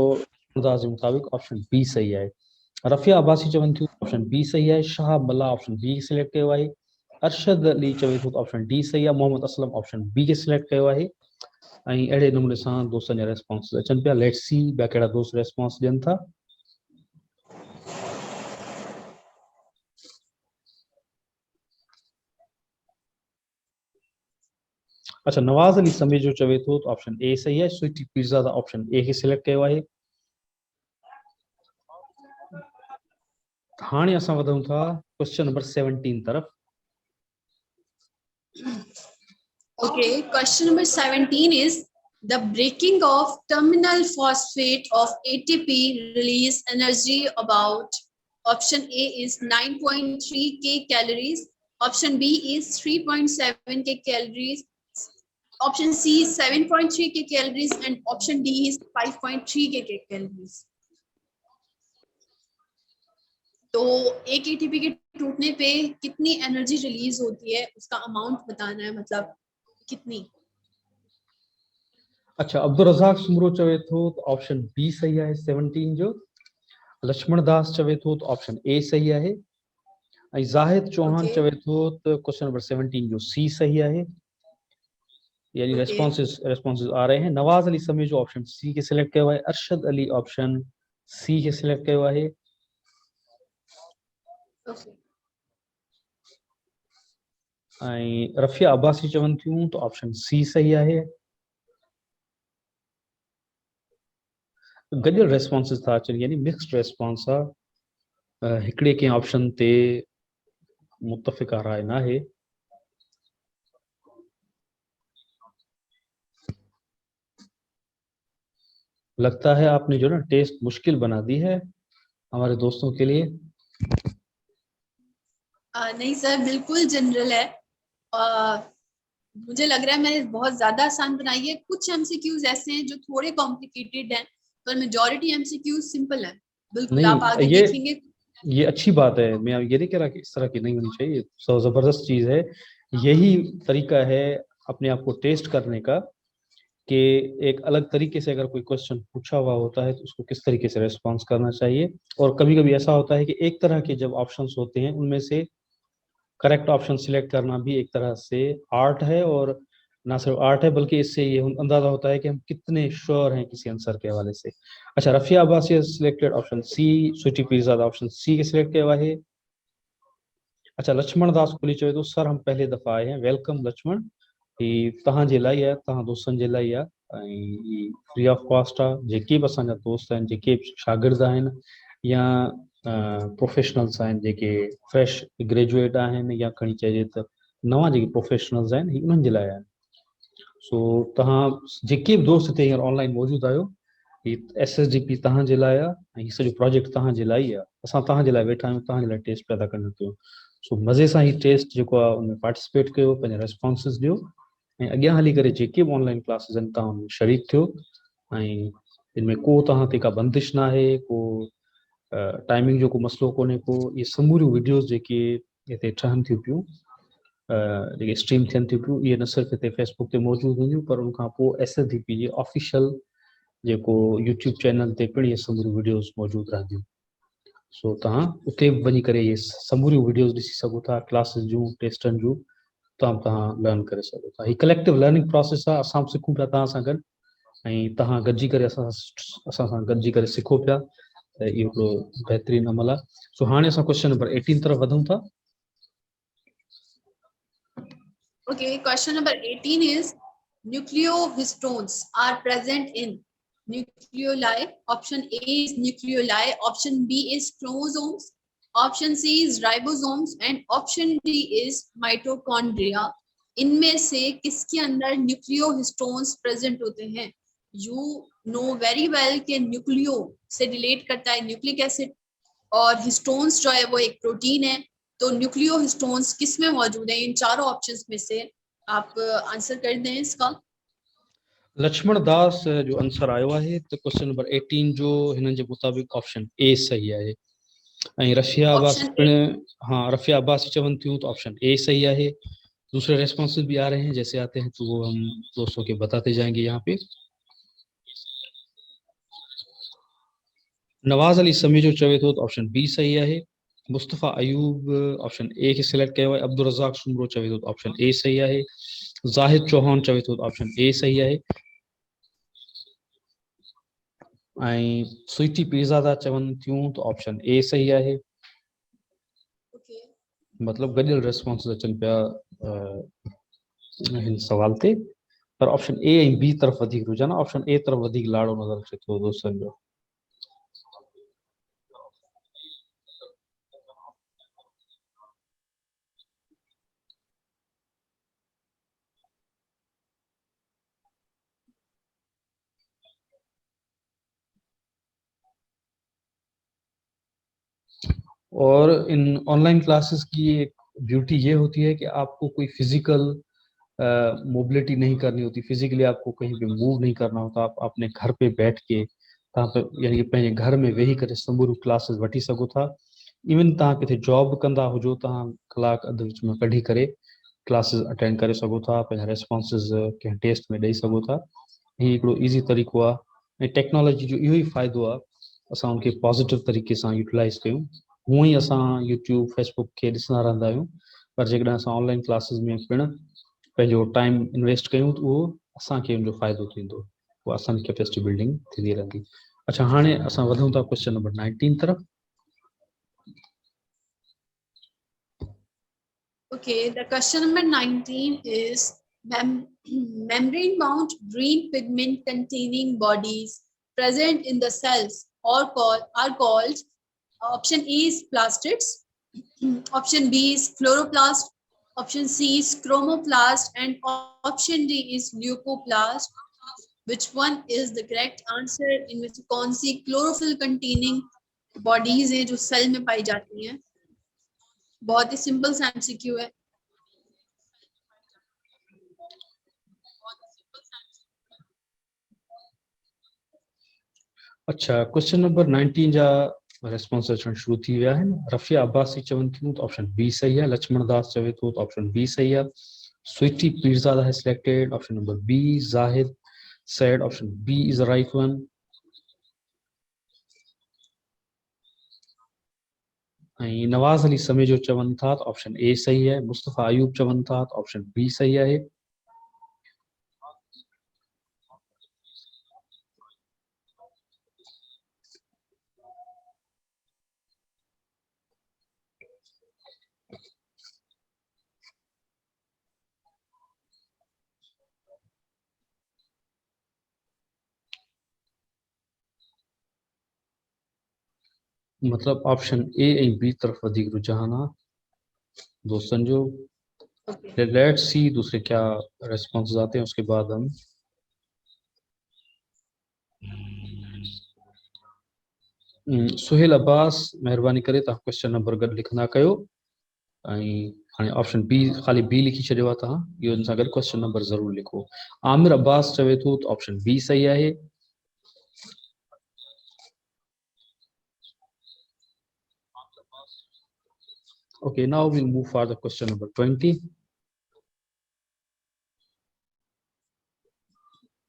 दास जे मुताबिक़ ऑप्शन बी सही है। रफ़िया अब्बासी चवनि थियूं ऑप्शन बी सही है। शहाब मल्हा ऑप्शन बी सिलेक्ट कयो आहे। अरशद अली चवे थो ऑप्शन डी सही है। मोहम्मद असलम ऑप्शन बी के सिलेक्ट कयो आहे। ऐं अहिड़े नमूने सां दोस्तनि जा रेस्पॉन्स अचनि पिया। लेट्स सी ॿिया कहिड़ा दोस्त रेस्पॉन्स ॾियनि था। अच्छा, नवाज़ अली समे जो चवे थो त ऑप्शन ए सही है। स्वीटी पीरज़ादा ऑप्शन ए के सिलेक्ट कयो आहे। हाणे असां वधूं था क्वेश्चन नंबर 17 तरफ। Okay, question number 17 is The breaking of terminal phosphate of ATP release energy about option A is 9.3 K calories, option B is 3.7 K calories, option C is 7.3 K calories, and option D is 5.3 K calories. तो एक ATP के टूटने पे कितनी energy release होती है उसका amount बताना है, मतलब कितनी। अच्छा, अब्दुल रज़ाक सुमरो चवे थो तो ऑप्शन बी सही है 17 जो। लक्ष्मण दास चवे थो तो ऑप्शन ए सही है। ऐं जाहिद चौहान Okay. चवे थो तो क्वेश्चन नंबर 17 जो सी सही है। यानी Okay. रेस्पॉन्सेज आ रहे हैं। नवाज अली समी जो ऑप्शन सी के सिलेक्ट किया हुआ है। अरशद अली ऑप्शन सी के सिलेक्ट किया हुआ है। Okay. ऐं रफिया अब्बासी चवन थियूं तो ऑप्शन सी सही है। गॾियल रेस्पॉन्सेस था अचनि, यानी मिक्स्ड रेस्पॉन्स आहे। हिकिड़े कंहिं ऑप्शन ते मुतफ़िक़ा राय न आहे। लगता है आपने जो ना टेस्ट मुश्किल बना दी है हमारे दोस्तों के लिए। नहीं सर, बिल्कुल जनरल है। मुझे लग रहा है मैंने बहुत ज्यादा आसान बनाई है। कुछ एमसीक्यूज ऐसे हैं जो थोड़े कॉम्प्लिकेटेड हैं, पर मेजॉरिटी एमसीक्यूज सिंपल है। बिल्कुल आप आगे नहीं, देखेंगे। ये अच्छी बात है। मैं ये नहीं कह रहा कि इस तरह की नहीं होनी चाहिए, सो जबरदस्त चीज है। यही तरीका है अपने आप को टेस्ट करने का, कि एक अलग तरीके से अगर कोई क्वेश्चन पूछा हुआ होता है तो उसको किस तरीके से रेस्पॉन्स करना चाहिए। और कभी कभी ऐसा होता है कि एक तरह के जब ऑप्शंस होते हैं उनमें से करेक्ट ऑप्शन सिलेक्ट करना भी एक तरह से आर्ट है। और ना सिर्फ आर्ट है बल्कि इससे ये अंदाजा होता है कि हम कितने श्योर हैं किसी आंसर के हवाले से। अच्छा, Rafia Abbasi selected option C, Sweety Pirzada option C के सिलेक्ट किया हुआ है। अच्छा, लक्ष्मण दास कुली चवे तो सर हम पहले दफ़ा आए हैं, वेलकम लक्ष्मण। ही तव्हांजे लाइ आहे, तव्हां दोस्तनि जे लाइ आहे, ऐं फ्री ऑफ कॉस्ट आहे। जेके बि असांजा दोस्त आहिनि, जेके बि शागिर्द आहिनि या प्रोफेशनल्स आहिनि, जेके फ्रेश ग्रेजुएट आहिनि, या खणी चइजे त नवां जेके प्रोफेशनल्स आहिनि, ही उन्हनि जे लाइ आहिनि। सो तव्हां जेके बि दोस्त हिते हींअर ऑनलाइन मौजूदु आहियो, ही SSDP तव्हांजे लाइ आहे, ऐं हीउ सॼो प्रोजेक्ट तव्हांजे लाइ ई आहे। असां तव्हांजे लाइ वेठा आहियूं, तव्हांजे लाइ टेस्ट पैदा करणु कयूं। सो मज़े सां ही टेस्ट जेको आहे उनमें पार्टिसिपेट कयो, पंहिंजा रेस्पॉन्सिस ॾियो, ऐं अॻियां हली करे जेके बि ऑनलाइन क्लासिस आहिनि तव्हां उनमें शरीक थियो। ऐं इनमें को तव्हां ते का बंदिश न आहे, को टाइमिंग जो को मसइलो कोन्हे को। इहे समूरियूं वीडियोस जेके हिते ठहनि थियूं पियूं, जेके स्ट्रीम थियनि थियूं पियूं, इहे न सिर्फ़ु हिते फेसबुक ते मौजूदु हूंदियूं, पर उनखां पोइ SSDP जे ऑफिशियल जेको यूट्यूब चैनल ते पिणु इहे समूरियूं वीडियोस मौजूदु रहंदियूं। सो तव्हां उते बि वञी करे इहे समूरियूं वीडियोस ॾिसी सघो था, क्लासिस जूं, टेस्टनि जूं। तव्हां लर्न करे सघो था। हीउ कलेक्टिव लर्निंग प्रोसेस आहे। असां बि सिखूं पिया तव्हां सां गॾु, ऐं तव्हां गॾिजी करे असां सां गॾिजी करे सिखो पिया। त इहो हिकिड़ो बहितरीनु अमल आहे। सो हाणे असां क्वेश्चन नंबर 18 तरफ़ वधूं था। Okay, question number 18 is nucleohistones are present in nucleoli. Option A is nucleoli, option B is chromosomes, option C is ribosomes, and option D is mitochondria. इनमें से किसके अंदर न्यूक्लियोहिस्टोन्स प्रेजेंट होते हैं? यू नो वेरी वेल कि nucleo से relate करता है न्यूक्लिक एसिड, और हिस्टोन्स जो है वो एक प्रोटीन है। तो न्यूक्लियोहिस्टोन्स किस में मौजूद है? इन चारों ऑप्शंस में से आप आंसर कर दें इसका। लक्ष्मण दास जो आंसर आयो आहे त क्वेश्चन नंबर 18 जो हिननि जे मुताबिक़ ऑप्शन ए सही आहे। ऐं रफिया अब्बासी ऑप्शन ए। पिणु, हाँ, रफिया अब्बासी चवनि थियूं तो ऑप्शन ए सही है। दूसरे रेस्पॉन्सेज भी आ रहे हैं, जैसे आते हैं तो वो हम दोस्तों के बताते जाएंगे। यहाँ पे नवाज अली समी जो चवे थो तो ऑप्शन बी सही है। मुस्तफ़ा अयूब ऑप्शन ए के सिलेक्ट किया हुआ है। अब्दुल रज़ाक सुमरो चवे थो तो ऑप्शन ए सही है। जाहिद चौहान चवे थो तो ऑप्शन ए सही है। ऐं स्वीटी पीरज़ादा चवनि थियूं तो ऑप्शन ए सही है। ओके। मतलब गॾियल रेस्पॉन्स अचनि पिया हिन सवाल ते, पर ऑप्शन ए ऐं बी तरफ़ वधीक रुझान, ऑप्शन ए तरफ़ वधीक लाड़ो नज़र अचे थो दोस्तनि जो। और इन ऑनलाइन क्लासेस की एक ब्यूटी ये होती है कि आपको कोई फिजिकल मोबिलिटी नहीं करनी होती, फिजिकली आपको कहीं पे मूव नहीं करना होता, आप अपने घर पे बैठ के तव्हां पे यानी कि पंहिंजे घर में वेही करे समूरियूं क्लासेस वठी सघो था। इवन तव्हां किथे जॉब कंदा हुजो, तव्हां कलाक अधु विच में कढी करे क्लासेस अटेंड करे सघो था, पंहिंजा रेस्पॉन्सिस कंहिं टेस्ट में ॾेई सघो था। हीउ हिकिड़ो ईज़ी तरीक़ो आहे ऐं टेक्नोलॉजी जो इहो ई फ़ाइदो आहे, असां उनखे पॉज़िटिव तरीक़े सां यूटिलाइज़ कयूं। हूअं ई असां यूट्यूब फेसबुक खे ॾिसंदा रहंदा आहियूं, पर जेकॾहिं असां ऑनलाइन क्लासिस में पिणु पंहिंजो टाइम इन्वेस्ट कयूं त उहो असांखे उनजो फ़ाइदो थींदो, उहा असांजी कैपेसिटी बिल्डिंग थींदी रहंदी। अच्छा, हाणे असां वधूं था क्वेश्चन नंबर 19 तरफ़। Okay, the question number 19 is membrane-bound green pigment-containing bodies present in the cells are called. Option A is plastids. Option B is chloroplast. Option C is chromoplast, and option D is leucoplast. Which one is the correct answer? इनमें से कौन सी chlorophyll containing bodies हैं जो cell में पाई जाती हैं? बहुत ही simple सा एमसीक्यू है। अच्छा, क्वेश्चन नंबर 19 जा रेस्पॉन्स अचणु शुरू थी विया आहिनि। रफ़िया अब्बासी चवनि थियूं त ऑप्शन बी सही आहे। लक्ष्मण दास चवे थो त ऑप्शन बी सही आहे। स्वीटी पीरज़ादा है selected option number B. Zahid said option B is the right one. ऐं नवाज़ अली समेजो चवनि था त ऑप्शन ए सही है। मुस्तफ़ा अयूब चवनि था त ऑप्शन बी सही आहे। मतलब ऑप्शन ए ऐं बी तरफ वधीक रुझान आहे दोस्तन जो। लेट्स सी दूसरे क्या रेस्पॉन्स आते हैं, उसके बाद हम सुहेल अब्बास महिरबानी करे तव्हां क्वेश्चन नंबर गॾु लिखंदा कयो ऐं हाणे ऑप्शन बी ख़ाली बी लिखी छॾियो आहे तव्हां, इहो हिन सां गॾु क्वेश्चन नंबर ज़रूरु लिखो। आमिर अब्बास चवे थो त ऑप्शन बी सही आहे। Okay, now we'll move for the question number 20.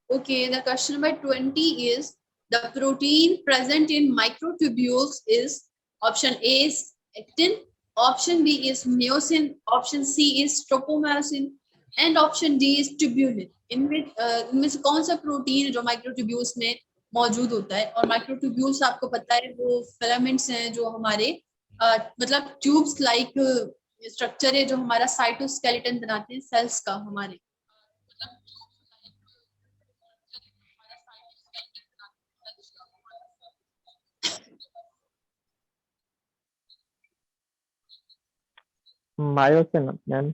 Okay, the question number 20 is the protein present in microtubules is option A is actin, option B is myosin, option C is tropomyosin, and option D is tubulin. इनमें से कौन सा protein जो microtubules में मौजूद होता है? और माइक्रोट्यूब्यूल्स आपको पता है वो फिलामेंट्स हैं जो हमारे मतलब ट्यूब्स लाइक स्ट्रक्चर है जो हमारा साइटोस्केलेटन बनाते हैं सेल्स का हमारे। Myosin, man.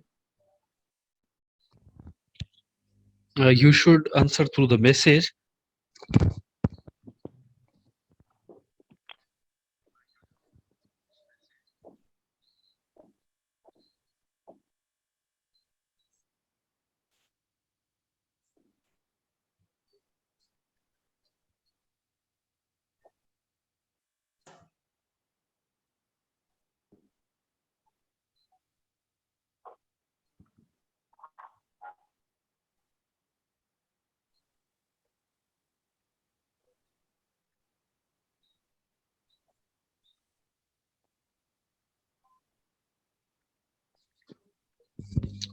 You should answer through the message.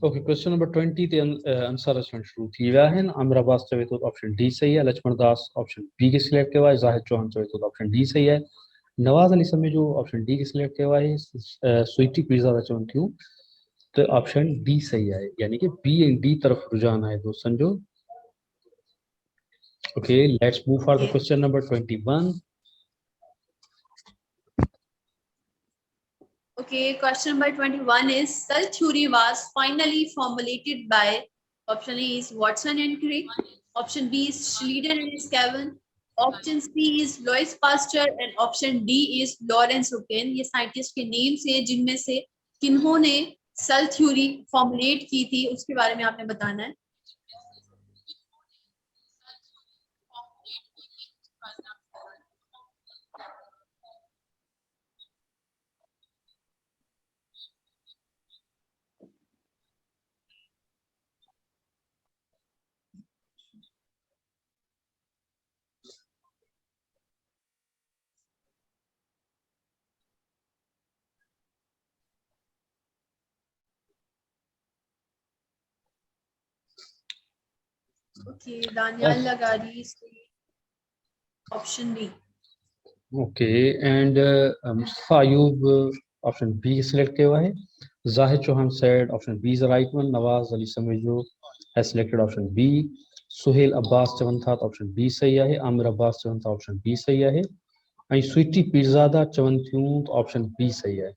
Okay, question number 20 ते आंसर अचणु शुरू थी विया आहिनि। आमिर अब्बास चवे थो ऑप्शन डी सही आहे। लक्ष्मण दास ऑप्शन बी खे सिलेक्ट कयो आहे। ज़ाहिद चौहान चवे थो ऑप्शन डी सही आहे। नवाज़ अली समेजो ऑप्शन डी खे सिलेक्ट कयो आहे। स्वीटी पीरज़ादा चवनि थियूं त ऑप्शन डी सही आहे, यानी कि बी ऐं डी तरफ़ रुझान आहे दोस्तन जो। Okay, let's move for the question number 21. Okay, question number 21 is cell theory was finally formulated by option A is Watson and Crick, option B is Schleiden and Scaven, option C is Louis Pasteur and option D is Lorenz Oken. ये scientist के names हैं जिनमें से किन्होंने cell theory formulate की थी उसके बारे में आपने बताना है। Okay, Daniyal Lagari option B. Okay, and Mustafa Ayub, option B select किया हुआ है. Zahid Chauhan said option B is the right one. Nawaz Ali Samejo has selected option B. Suhail Abbas Chawanthat option B सही है. Amir Abbas Chawanthat option B सही है. And Sweetie Pirzada Chawantyunt option B सही है.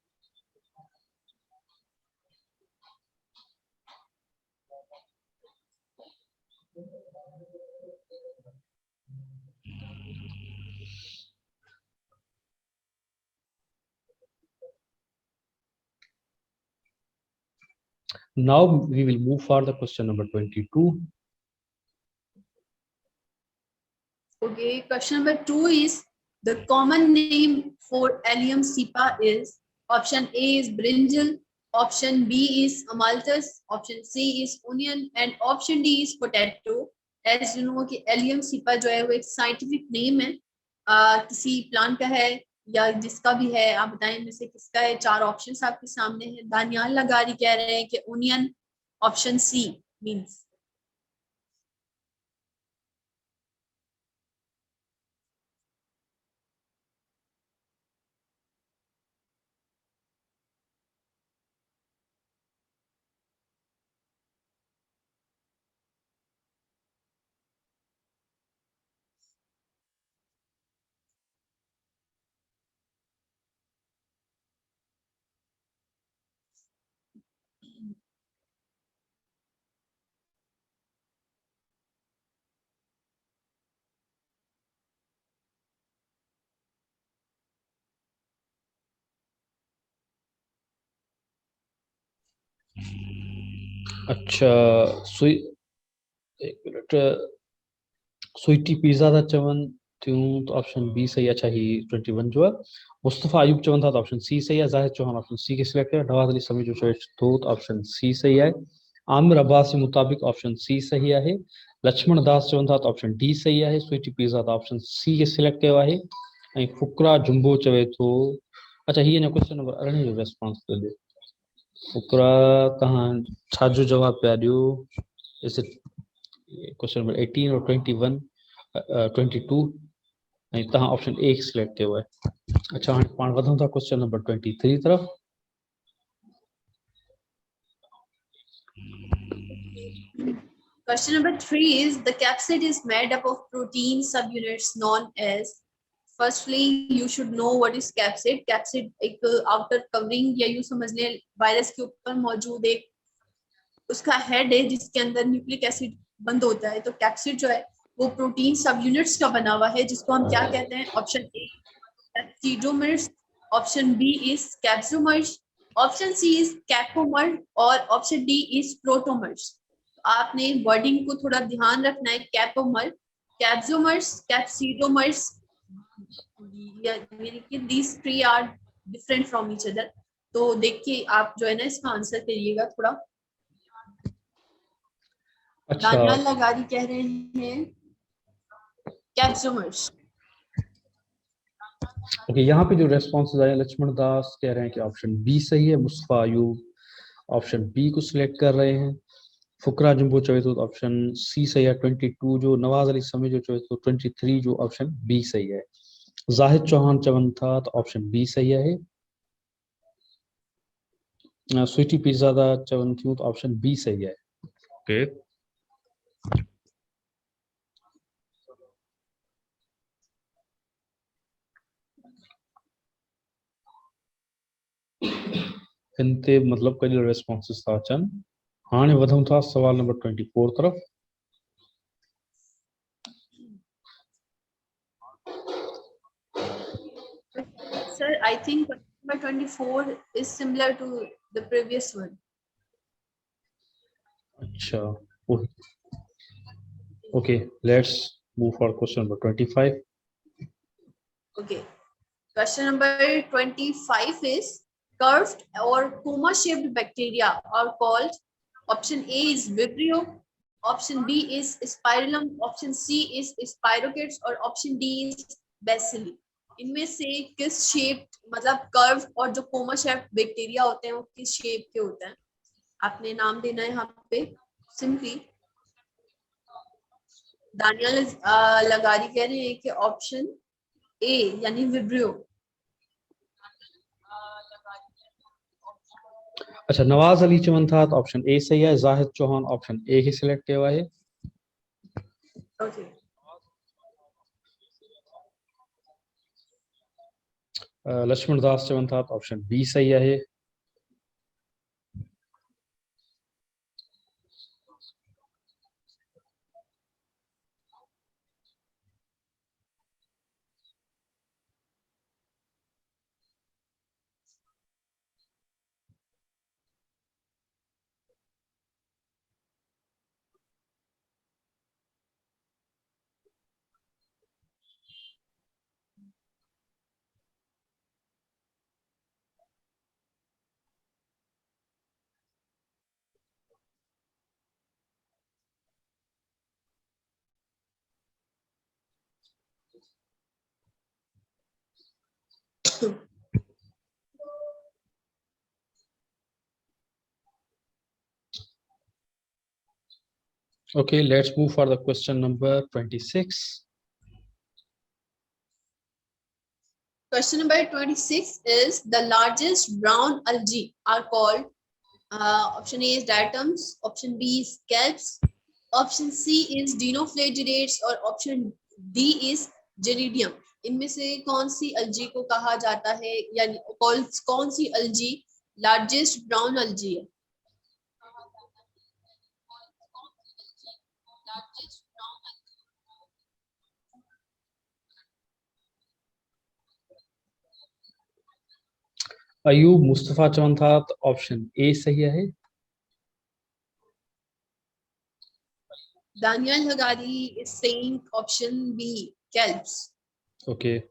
Now we will move for the question number 22. Okay, question number 2 is the common name for Allium cepa is option A is brinjal, option B is amalthus, option C is onion and option D is potato. As you know कि Allium cepa जो है वो एक scientific name है, किसी plant का है या जिसका भी है, आप बताएं इनमें से किसका है। 4 ऑप्शंस आपके सामने हैं। दानियाल लगारी कह रहे हैं कि ओनियन, ऑप्शन सी मींस। अच्छा, एक मिनट. स्वीटी पिज्जा था चवन ट्यून तो ऑप्शन बी सही. अच्छा ही 21 जो है. मुस्तफा अयूब चवन था तो ऑप्शन सी सही है. जाहिद चौहान ऑप्शन सी के सिलेक्ट है. नवाज अली समी जो चॉइस तो ऑप्शन सी सही है. आमिर अब्बास के मुताबिक ऑप्शन सी सही है. लक्ष्मण दास चवन था तो ऑप्शन डी सही है. स्वीटी पिज्जा था ऑप्शन सी के सिलेक्ट किया है. ऐं फुकरा जुंबो चवे तो. अच्छा ही क्वेश्चन नंबर 18 जो रेस्पॉन्स तो दे. फुकरा कहाँ छा जो जवाब पिया ॾियो. इज इट क्वेश्चन नंबर 18 और 21 22 ऐं तव्हां ऑप्शन ए सिलेक्ट कयो आहे. अच्छा हाणे पाण वधूं था क्वेश्चन नंबर 23 तरफ़. Question number 3 is the capsid is made up of protein subunits known as. Firstly, you should know what is capsid. Capsid एक outer covering या यूं समझ लें वायरस के ऊपर मौजूद एक उसका हेड है जिसके अंदर न्यूक्लिक एसिड बंद होता है। तो कैप्सिड जो है वो प्रोटीन सब यूनिट्स का बना हुआ है जिसको हम क्या कहते हैं। Option A capsidomers, option B is capsomers, option C is capomer और ऑप्शन डी इज प्रोटोमर्स। आपने वर्डिंग को थोड़ा ध्यान रखना है। कैपोमर, capsomeres, कैप्सिडोमर्स, these three are different from each other। तो देखिए आप जो है ना इसका आंसर करिएगा थोड़ा। अच्छा दानियाल लगारी कह रहे हैं कैप्सोमर्स। ओके, यहाँ पे जो रेस्पॉन्स आए लक्ष्मण दास कह रहे हैं कि ऑप्शन बी सही है. मुस्तफा अयूब ऑप्शन बी को सिलेक्ट कर रहे हैं. फुकरा जुम्बो चवे तो ऑप्शन सी सही है 22 जो. नवाज अली समी जो चवे तो 23 जो ऑप्शन बी सही है. जाहिद चौहान चवन था तो ऑप्शन बी सही है. स्वीटी पिज्जा दा चवन थी तो ऑप्शन बी सही है. ओके इनते मतलब कई रेस्पॉन्सेस था अचन. हाणे वधूं था सवाल नंबर 24 तरफ. I think number 24 is similar to the previous one. Acha. Okay, let's move for question number 25. Okay. Question number 25 is curved or coma-shaped bacteria are called. Option A is Vibrio. Option B is Spirillum. Option C is Spirochetes और option D is Bacilli. इनमें से किस shape मतलब curve और जो coma shape bacteria होते हैं वो किस शेप के होते हैं? आपने नाम देना है यहाँ पे सिंपली. दानियल लगारी कह रहे हैं कि ऑप्शन ए यानी विब्रियो. अच्छा, नवाज अली चमन था तो ऑप्शन ए सही है. जाहिद चौहान ऑप्शन ए ही सिलेक्ट किया हुआ है. ओके. लक्ष्मण दास चमन था तो ऑप्शन बी सही है. Okay, let's move for the question number 26. Question number 26 is the largest brown algae are called. Option A is diatoms, option B is scalps, option C is dinoflagellates और option D is gelidium. इनमें से कौन सी algae को कहा जाता है यानी कौन सी algae largest brown algae है? अयूब मुस्तफा चौन था तो ऑप्शन ए सही है. Daniel Hagari is saying option B, kelps. Okay.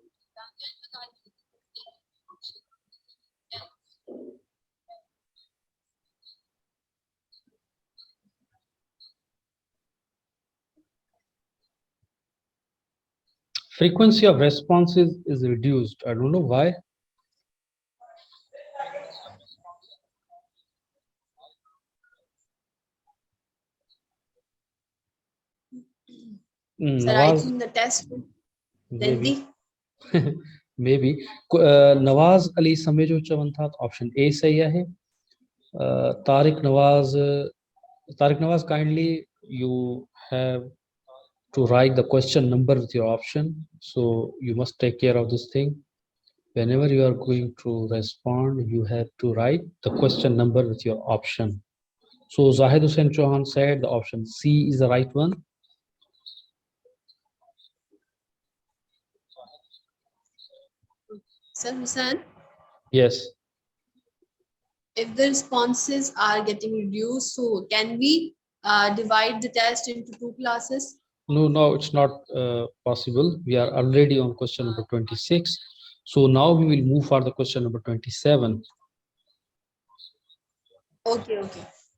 Frequency of responses is reduced. I don't know why. Sir, I think the test will maybe. lengthy. Maybe. Nawaz Ali Samejo Chyavan था option A सही है. Tariq Nawaz kindly you have to write the question number with your option, so you must take care of this thing. Whenever you are going to respond, you have to write the question number with your option. So Zahid Hussain Chauhan said the option C is the right one. Sir Hussain? Yes. If the responses are getting reduced, so can we divide the test into two classes? No, it's not possible. We are already on question number 26. So now we will move for the question number 27. Okay.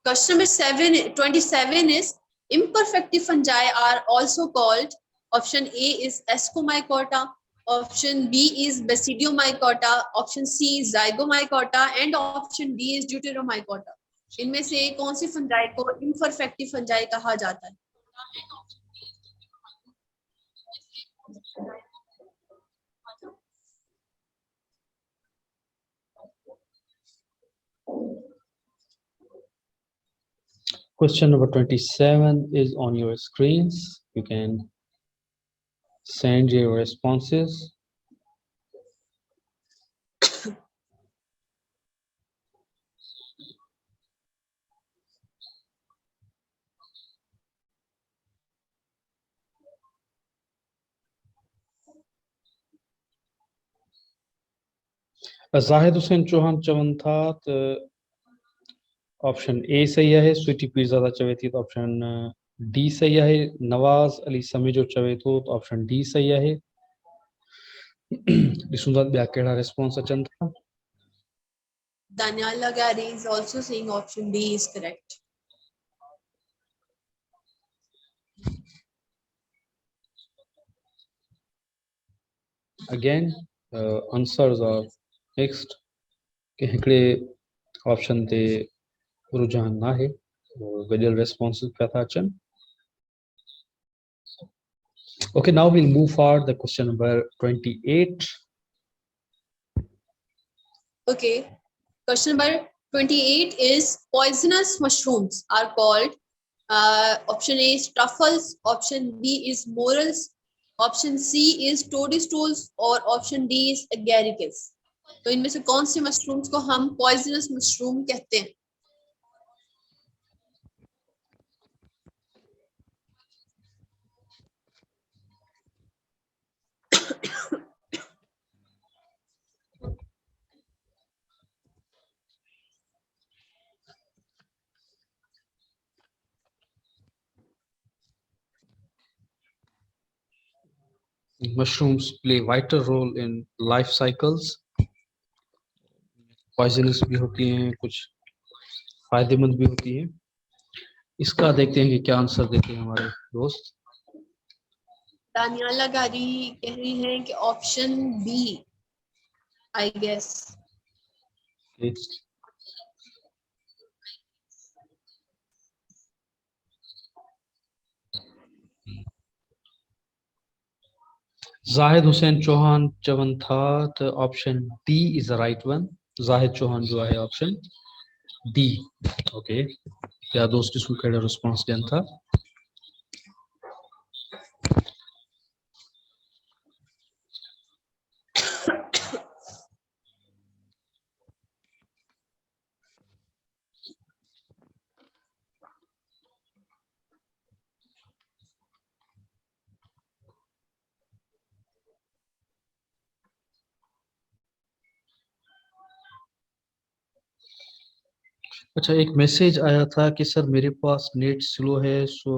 Question number 27 is imperfective fungi are also called. Option A is Ascomycota, option B is Basidiomycota, option C is Zygomycota and option D is Deuteromycota. इनमें से कौन सी fungi को imperfective fungi कहा जाता है? Question number 27 is on your screens. You can send your responses. Zahid Hussain Chauhan चवन था option A सही है। स्वीटी पीरज़ादा चवे थी तो ऑप्शन डी सही है। नवाज अली समीजो चवे थो तो ऑप्शन डी सही है। ॾिसूं था ॿिया कहिड़ा रिस्पॉन्स अचनि था। Daniel Lagari is also saying option D is correct. Again, answers are mixed. कि हिकिड़े ऑप्शन ते रुझान ना है, गॾियल रिस्पॉन्सिस पिया था अचनि। Okay, now we'll move forward the question number 28. Okay, question number 28 is poisonous mushrooms are called option A is truffles, option B is morels, option C is toadstools और option D is agaricus. तो इनमें से कौन से mushrooms को हम poisonous mushroom कहते हैं? Mushrooms play vital role in life cycles. Poisonous भी होती हैं, कुछ फायदेमंद भी होती हैं। इसका देखते हैं कि क्या आंसर देते हैं हमारे दोस्त। दानियाला लगारी कह रही हैं कि option B I guess. Zahid Hussain Chauhan चवन था तो option D is the right one. Zahid Chauhan जो है ऑप्शन डी। ओके, क्या दोस्त इसको कड़ा रिस्पांस ॾियनि था। अच्छा, एक मैसेज आया था कि सर मेरे पास नेट स्लो है, so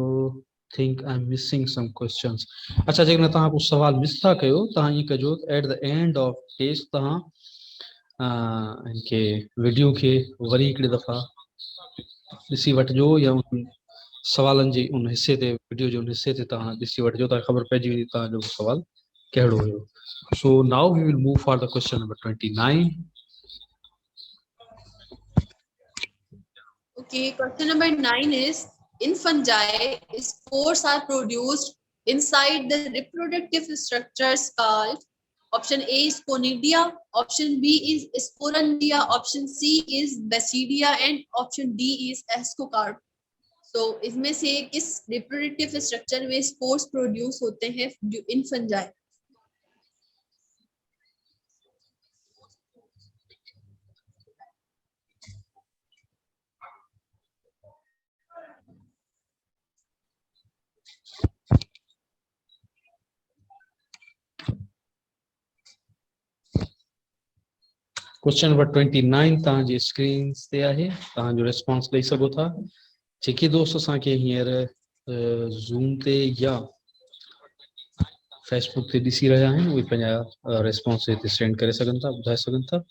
think I am missing some questions. अच्छा, जेकॾहिं तव्हां को सवाल मिस था कयो, तव्हां ईअं कजो at the end of test तव्हां इनके वीडियो के वरी हिकिड़ी दफ़ा ॾिसी वठिजो या उन सवालनि जे उन हिसे ते, वीडियो जे उन हिसे ते तव्हां ॾिसी वठिजो, तव्हांखे ख़बर पइजी वेंदी तव्हांजो सवाल कहिड़ो हुयो। So now we will move for the question number 29. Okay, question number 9 is in fungi, spores are produced inside the reproductive structures called option A is conidia, option B is sporangia, option C is basidia and option D is ascocarp. So इसमें से किस reproductive structure में spores produce होते हैं in fungi? Question number 29 तव्हांजी screen ते आहे, तव्हांजो रिस्पॉन्स ॾेई सघो था। जेके दोस्त असांखे हींअर ज़ूम ते या फेसबुक ते ॾिसी रहिया आहिनि, उहे पंहिंजा रिस्पॉन्स हिते सेंड करे सघनि था, ॿुधाए सघनि था।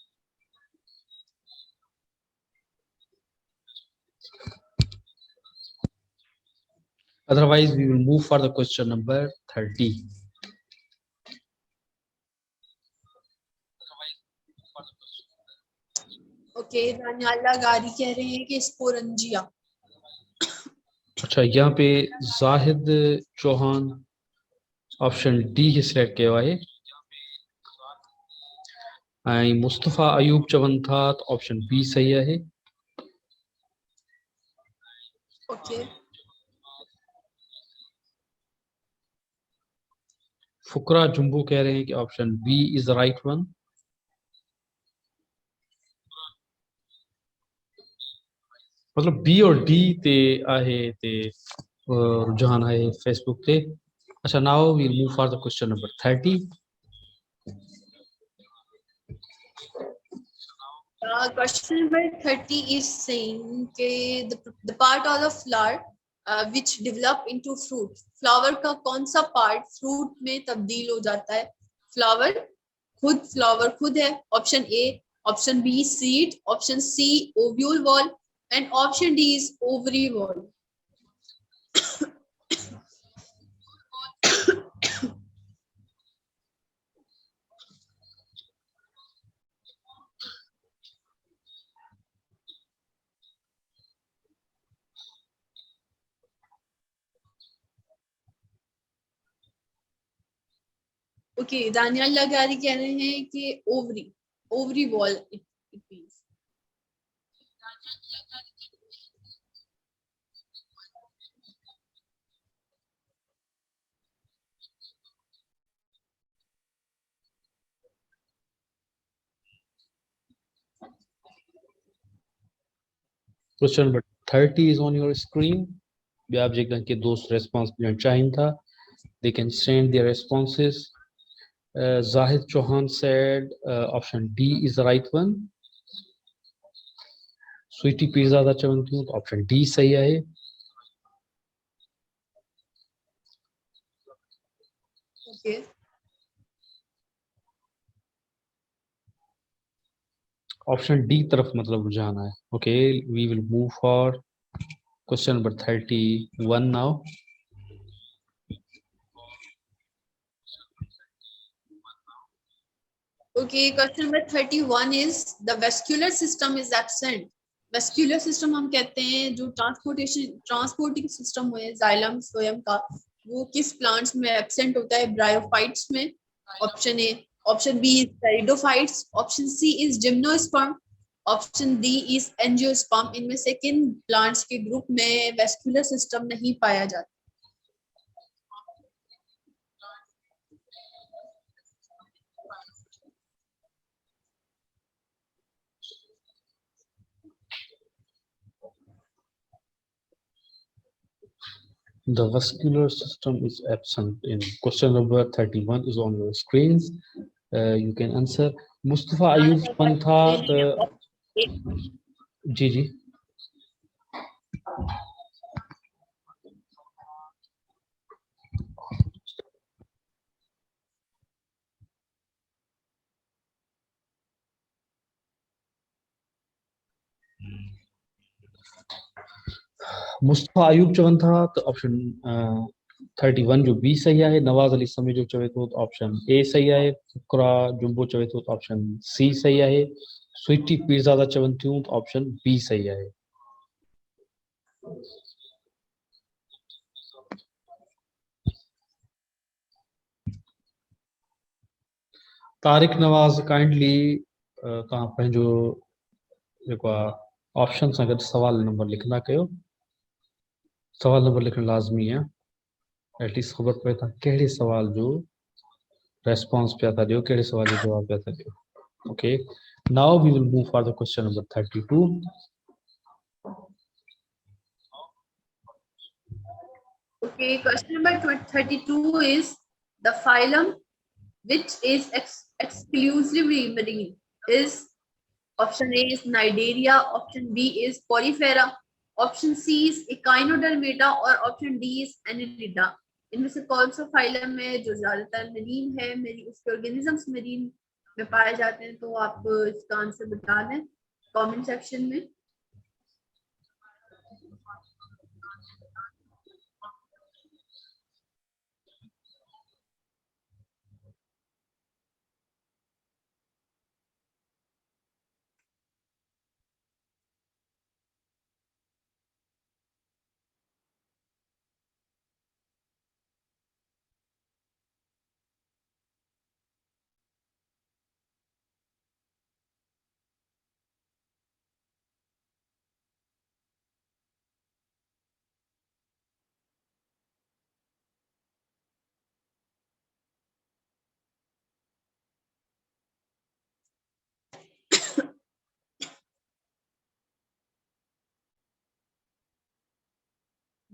Otherwise, we will move for the question number 30. Okay, दानियाला गारी कह रहे हैं कि स्पोरंजिया। अच्छा, यहाँ पे जाहिद चौहान ऑप्शन डी खे सिलेक्ट कयो आहे ऐं मुस्तफ़ा अयूब चवनि था त ऑप्शन बी सही आहे। Okay. फुकरा जुम्बो कह रहे हैं कि option B is the right one. मतलब बी और डी ते आहे ते रुझान आहे फेसबुक ते। अच्छा, now we move for the question number 30. Question number 30 is saying the part of the flower which develop into fruit. Flower का कौन सा part fruit में तब्दील हो जाता है? Flower खुद है. Option A, option B seed, option C ovule wall, and option D is ovary wall. Okay, Daniyal Lagari कह रहे हैं कि ovary wall it means. Question number 30 is on your screen. आप जेकर के दोस्त response देना चाहें था. They can send their responses. Zahid Chauhan said option D is the right one. Sweetie Pirzada Chavanti, option D सही है. Okay. Option D तरफ मतलब जाना है. Okay, we will move for question number 31 now. Okay, question number 31 is the vascular system is absent. Vascular system हम कहते हैं जो transporting system है xylem phloem का, वो किस plants में absent होता है? Bryophytes में. Option A. Option B is pteridophytes. Option C is gymnosperm. Option D is angiosperm. इनमें से किन plants के group में vascular system नहीं पाया जाता? The vascular system is absent in question number 31 is on your screens. You can answer. Mustafa Ayub Pantha. जी जी. मुस्तफा अयूब चवन था तो ऑप्शन 31 जो बी सही है. नवाज अली समी जो चवे तो ऑप्शन ए सही है. फुकरा जुम्बो चवे तो ऑप्शन सी सही है. स्वीटी पीरजादा चवन थी तो ऑप्शन बी सही है. तारिक नवाज काइंडली तव्हां पंहिंजो जेको आहे ऑप्शन सां गॾु सवाल नंबर लिखंदा कयो. सवाल नंबर लिखणु लाज़मी आहे. एटलीस्ट ख़बर पए तव्हां कहिड़े सवाल जो रेस्पॉन्स पिया था ॾियो, कहिड़े सवाल जो जवाब पिया था ॾियो. Okay, now we will move for the question number 32. Okay, question number 32 is the phylum which is exclusively marine is. Option A is Cnidaria, option B is Porifera, option C is Echinodermata और option D is Annelida. इनमें से कौन सा phylum है जो ज्यादातर marine है, मेरी उसके ऑर्गेनिजम्स मरीन में पाए जाते हैं? तो आप इसका आंसर बता दें कमेंट सेक्शन में.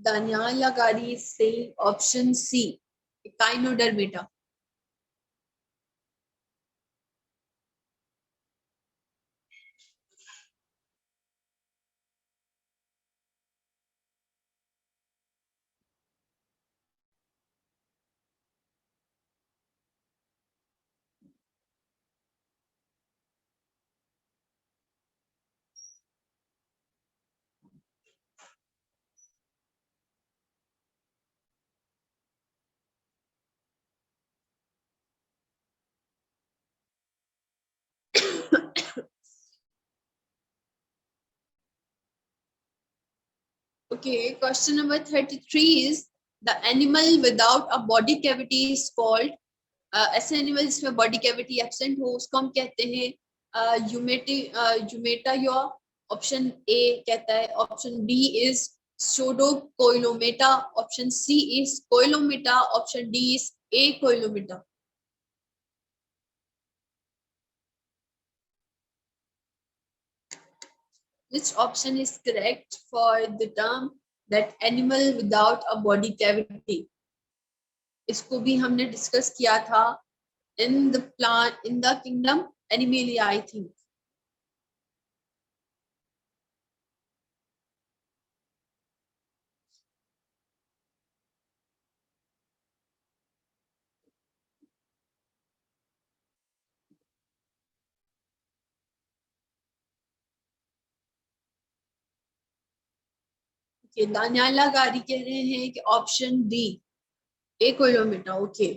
Daniel Lagari is saying option C, Echinodermata. Okay, question number 33 is the animal without a body cavity is called ऐसे एनिमल जिसमें बॉडी कैविटी एब्सेंट हो उसको हम कहते हैं यूमेटा। ऑप्शन ए कहता है, option B is pseudocoelomata, option C is coelomata, option D is acoelomata. Which option is correct for the term that animal without a body cavity? इसको भी हमने डिस्कस किया था in the kingdom Animalia, I think. Okay, दानियाला गारी कह रहे हैं कि option D A kilometre. Okay,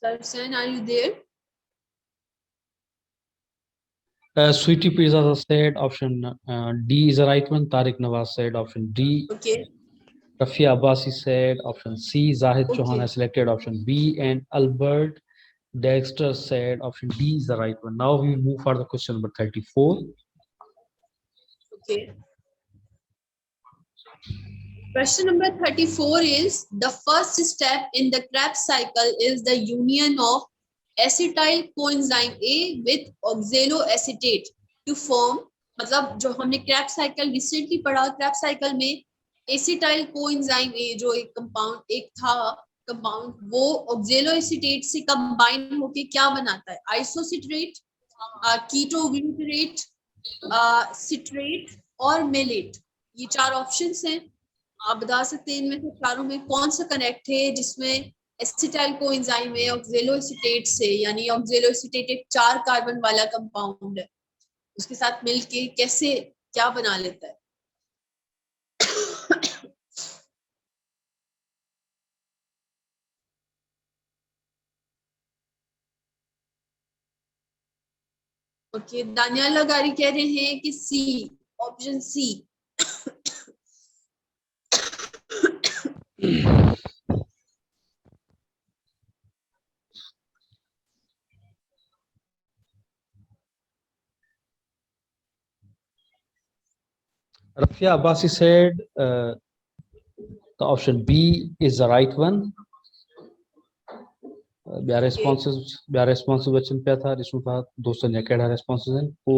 Sarsan, are you there? Sweetie Pizza said option D is the right one. Tariq Nawaz said option D. Okay. Rafia Abbasi said option C. Zahid Okay. Chauhan has selected option B, and Albert Dexter said option D is the right one. Now we move for the question number 34. Okay. Question number 34 is the first step in the Krebs cycle is the union of acetyl coenzyme A with oxaloacetate to form, मतलब जो हमने Krebs cycle recently पढ़ा, Krebs cycle में acetyl coenzyme A जो एक compound एक था compound, वो ऑक्जेलोएसिटेट से कंबाइन होके क्या बनाता है? आइसोसिट्रेट, कीटोग्लूटरेट, सिट्रेट और मेलेट। ये चार ऑप्शंस हैं, आप बता सकते हैं इनमें से चारों में कौन सा कनेक्ट है जिसमें एसिटाइल कोएंजाइम है ऑक्जेलोएसिटेट से, यानी ऑक्जेलोएसिटेट एक 4 कार्बन वाला कंपाउंड है, उसके साथ मिलके कैसे क्या बना लेता है? ओके, दानियाल लगारी कह रहे हैं कि C, option C. Rafia Abbasi said the option B is the right one. Their responses Bachchan पे था जिसमें था दोस्तों ने केड़ा responses हैं वो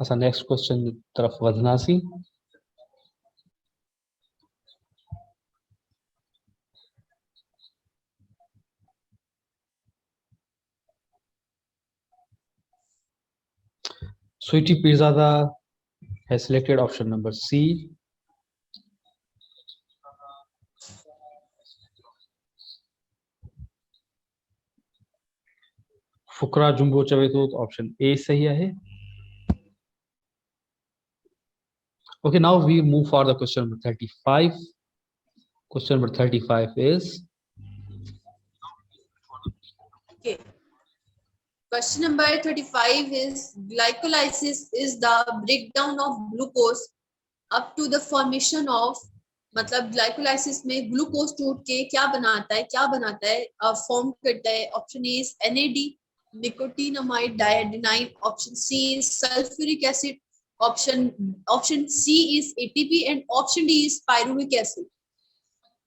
असा next question तरफ वधना सी। Sweetie Pirzada has selected option number C. Fukra Jumbo चवेतोत option A सही है। Okay, now we move for the question number 35. Question number 35 is. Okay. Question number 35 is glycolysis is the breakdown of glucose up to the formation of, मतलब glycolysis में glucose टूट के क्या बनाता है फॉर्म करता है। Option A is NAD, nicotinamide diadenine, option C is sulphuric acid, option C is ATP and option D is pyruvic acid.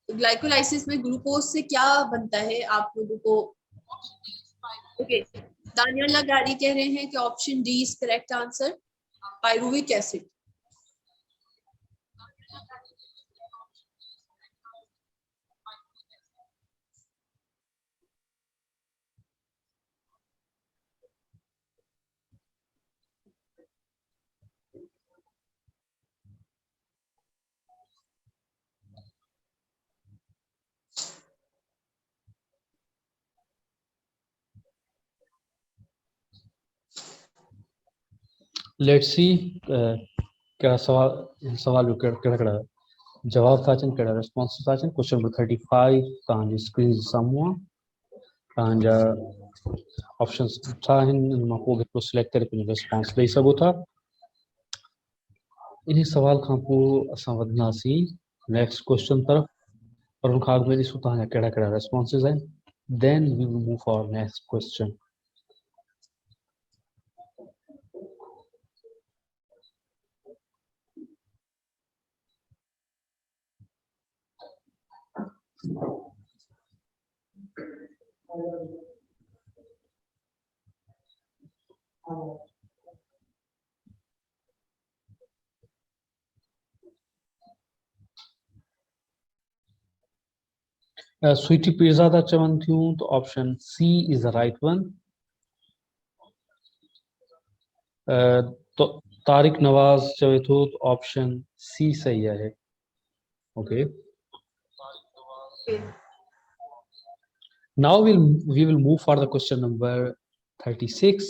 तो ग्लाइकोलाइसिस में ग्लूकोज से क्या बनता है आप लोगों को? ओके, दानियाल लगारी कह रहे हैं कि option D is correct answer, pyruvic acid. Let's see क्या सवाल जो केड़ा जवाब थाचन केड़ा रिस्पॉन्स थाचन क्वेश्चन नंबर 35 तव्हांजी स्क्रीन साम्हूं तव्हांजा ऑप्शंस छा आहिनि इन मां को भी सिलेक्ट करे पंहिंजो रिस्पॉन्स ॾेई सघो था इन सवाल खां पोइ असां वधंदासीं नेक्स्ट क्वेश्चन तरफ़ पर उन खां अॻु में ॾिसूं तव्हांजा कहिड़ा कहिड़ा रिस्पॉन्सिस आहिनि then we will move for next question Sweety pizza था चवनि थियूं त option C is the right one तो तारिक नवाज़ चवे थो त ऑप्शन सी सही आहे okay now we will move for the question number 36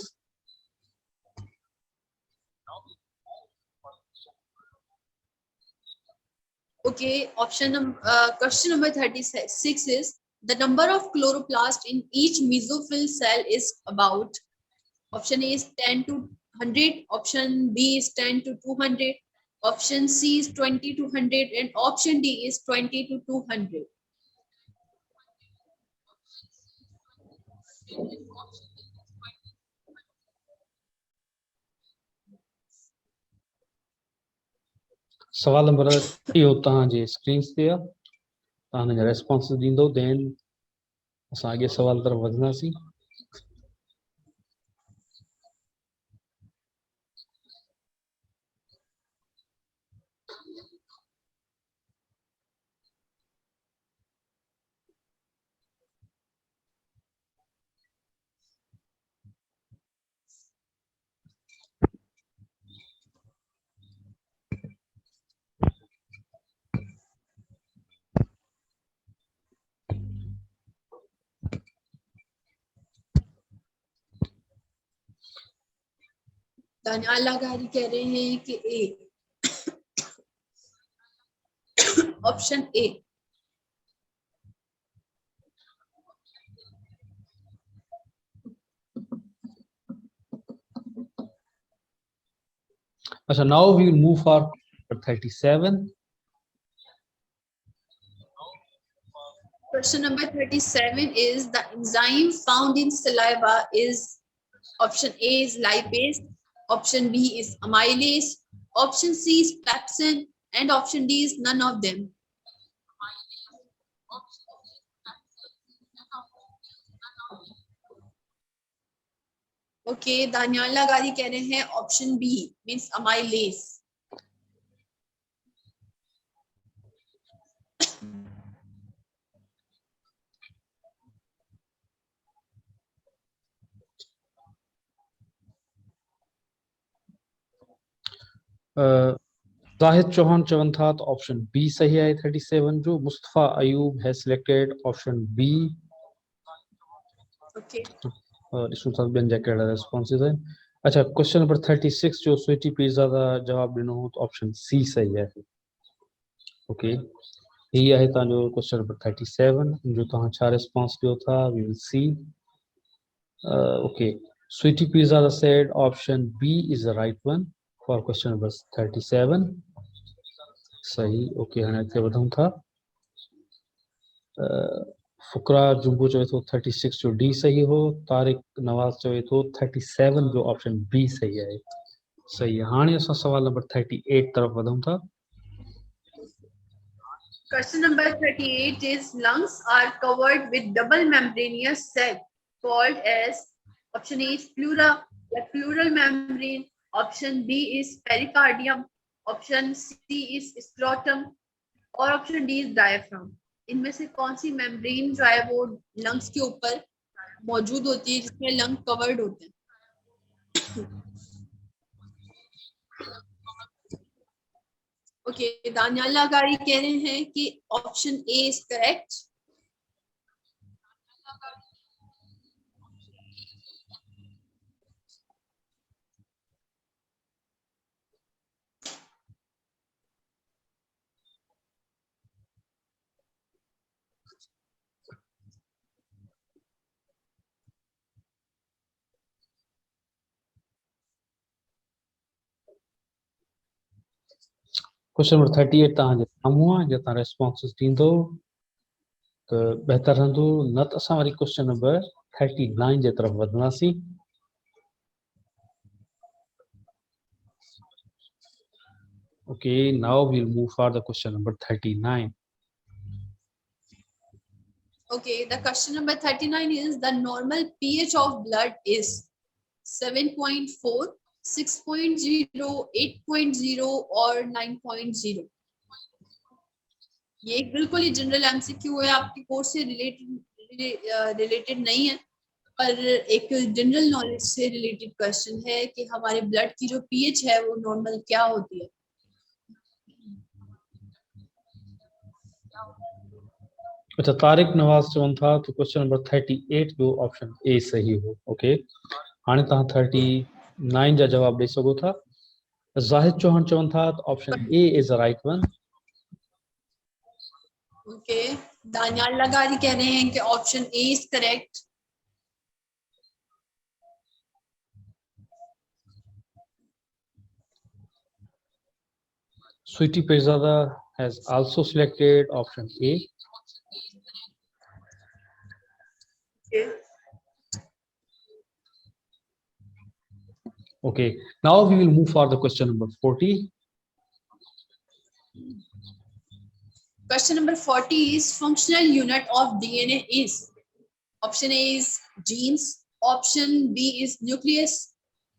Okay, question number 36 is the number of chloroplast in each mesophyll cell is about. Option A is 10 to 100, option B is 10 to 200, option C is 20 to 100, and option D is 20 to 200. सवाल number इहो तव्हांजे screen ते आहे तव्हां हिन जा response ॾींदो then असां अॻे सवाल तरफ़ वधंदासीं दानियाल लगारी कह रहे हैं कि ए ऑप्शन ए अच्छा now we will move for 37 question number 37 is the enzyme found in saliva is option A is lipase, option B is amylase, option C is pepsin, and option D is none of them. Okay, Daniyal Lagari कह रहे हैं option B means amylase. Zahid Chauhan चवनि था त option B सही आहे 37 जो Mustafa Ayub has selected option B Okay. ॾिसूं था ॿियनि जा कहिड़ा रिस्पॉन्सिस आहिनि अच्छा क्वेश्चन नंबर 36 जो स्वीटी पिज़्ज़ा का जवाब ॾिनो हो त ऑप्शन सी सही आहे ओके ही आहे तव्हांजो क्वेश्चन नंबर 37 जो तव्हां छा रिस्पॉन्स ॾियो था we will see okay Sweety pizza said option B is the right one for question number 37 सही ओके हाणे अॻिते वधूं था फुकरा जुंबो चवे थो 36 जो डी सही हो तारिक नवाज़ चवे थो 37 जो ऑप्शन बी सही आहे सही आहे हाणे असां सवाल नंबर 38 तरफ़ वधूं था Question number 38 is lungs are covered with double membranous cell called as option A is pleura, like pleural membrane, option B is pericardium, option C is scrotum और ऑप्शन डी इज डायफ्राम इनमें से कौन सी membrane जो है वो lungs के ऊपर मौजूद होती है जिसमें लंग कवर्ड होते हैं ओके दानियाल लगारी कह रहे हैं कि option A is correct question number 38 तव्हांजे साम्हूं आहे, जे तव्हां रेस्पॉन्सिस ॾींदो त बहितर रहंदो, न त असां वरी क्वेश्चन नंबर 39 जे तरफ़ वधंदासीं। Okay, now we'll move for the question number 39. Okay, the question number 39 is the normal pH of blood is 7.4, 6.0, 8.0 और 9.0। ये एक बिल्कुल ही जनरल एमसीक्यू है, आपके कोर्स से रिलेटेड नहीं है, पर एक जनरल नॉलेज से रिलेटेड क्वेश्चन है कि हमारे ब्लड की जो पीएच है वो नॉर्मल क्या होती है। अच्छा, तारिक नवाज चवनि था तो क्वेश्चन नंबर 38 जो ऑप्शन ए सही हो। ओके, हाणे तव्हां 39 जा जवाब ॾेई सघो था। ज़ाहिद चौहान चवनि था तो option A is the right one. Okay, Daniyal Lagari कह रहे हैं कि option A is correct. Sweetie Perzada has also selected option A. Okay, now we will move for the question number 40. Question number 40 is functional unit of DNA is option A is genes, option B is nucleus,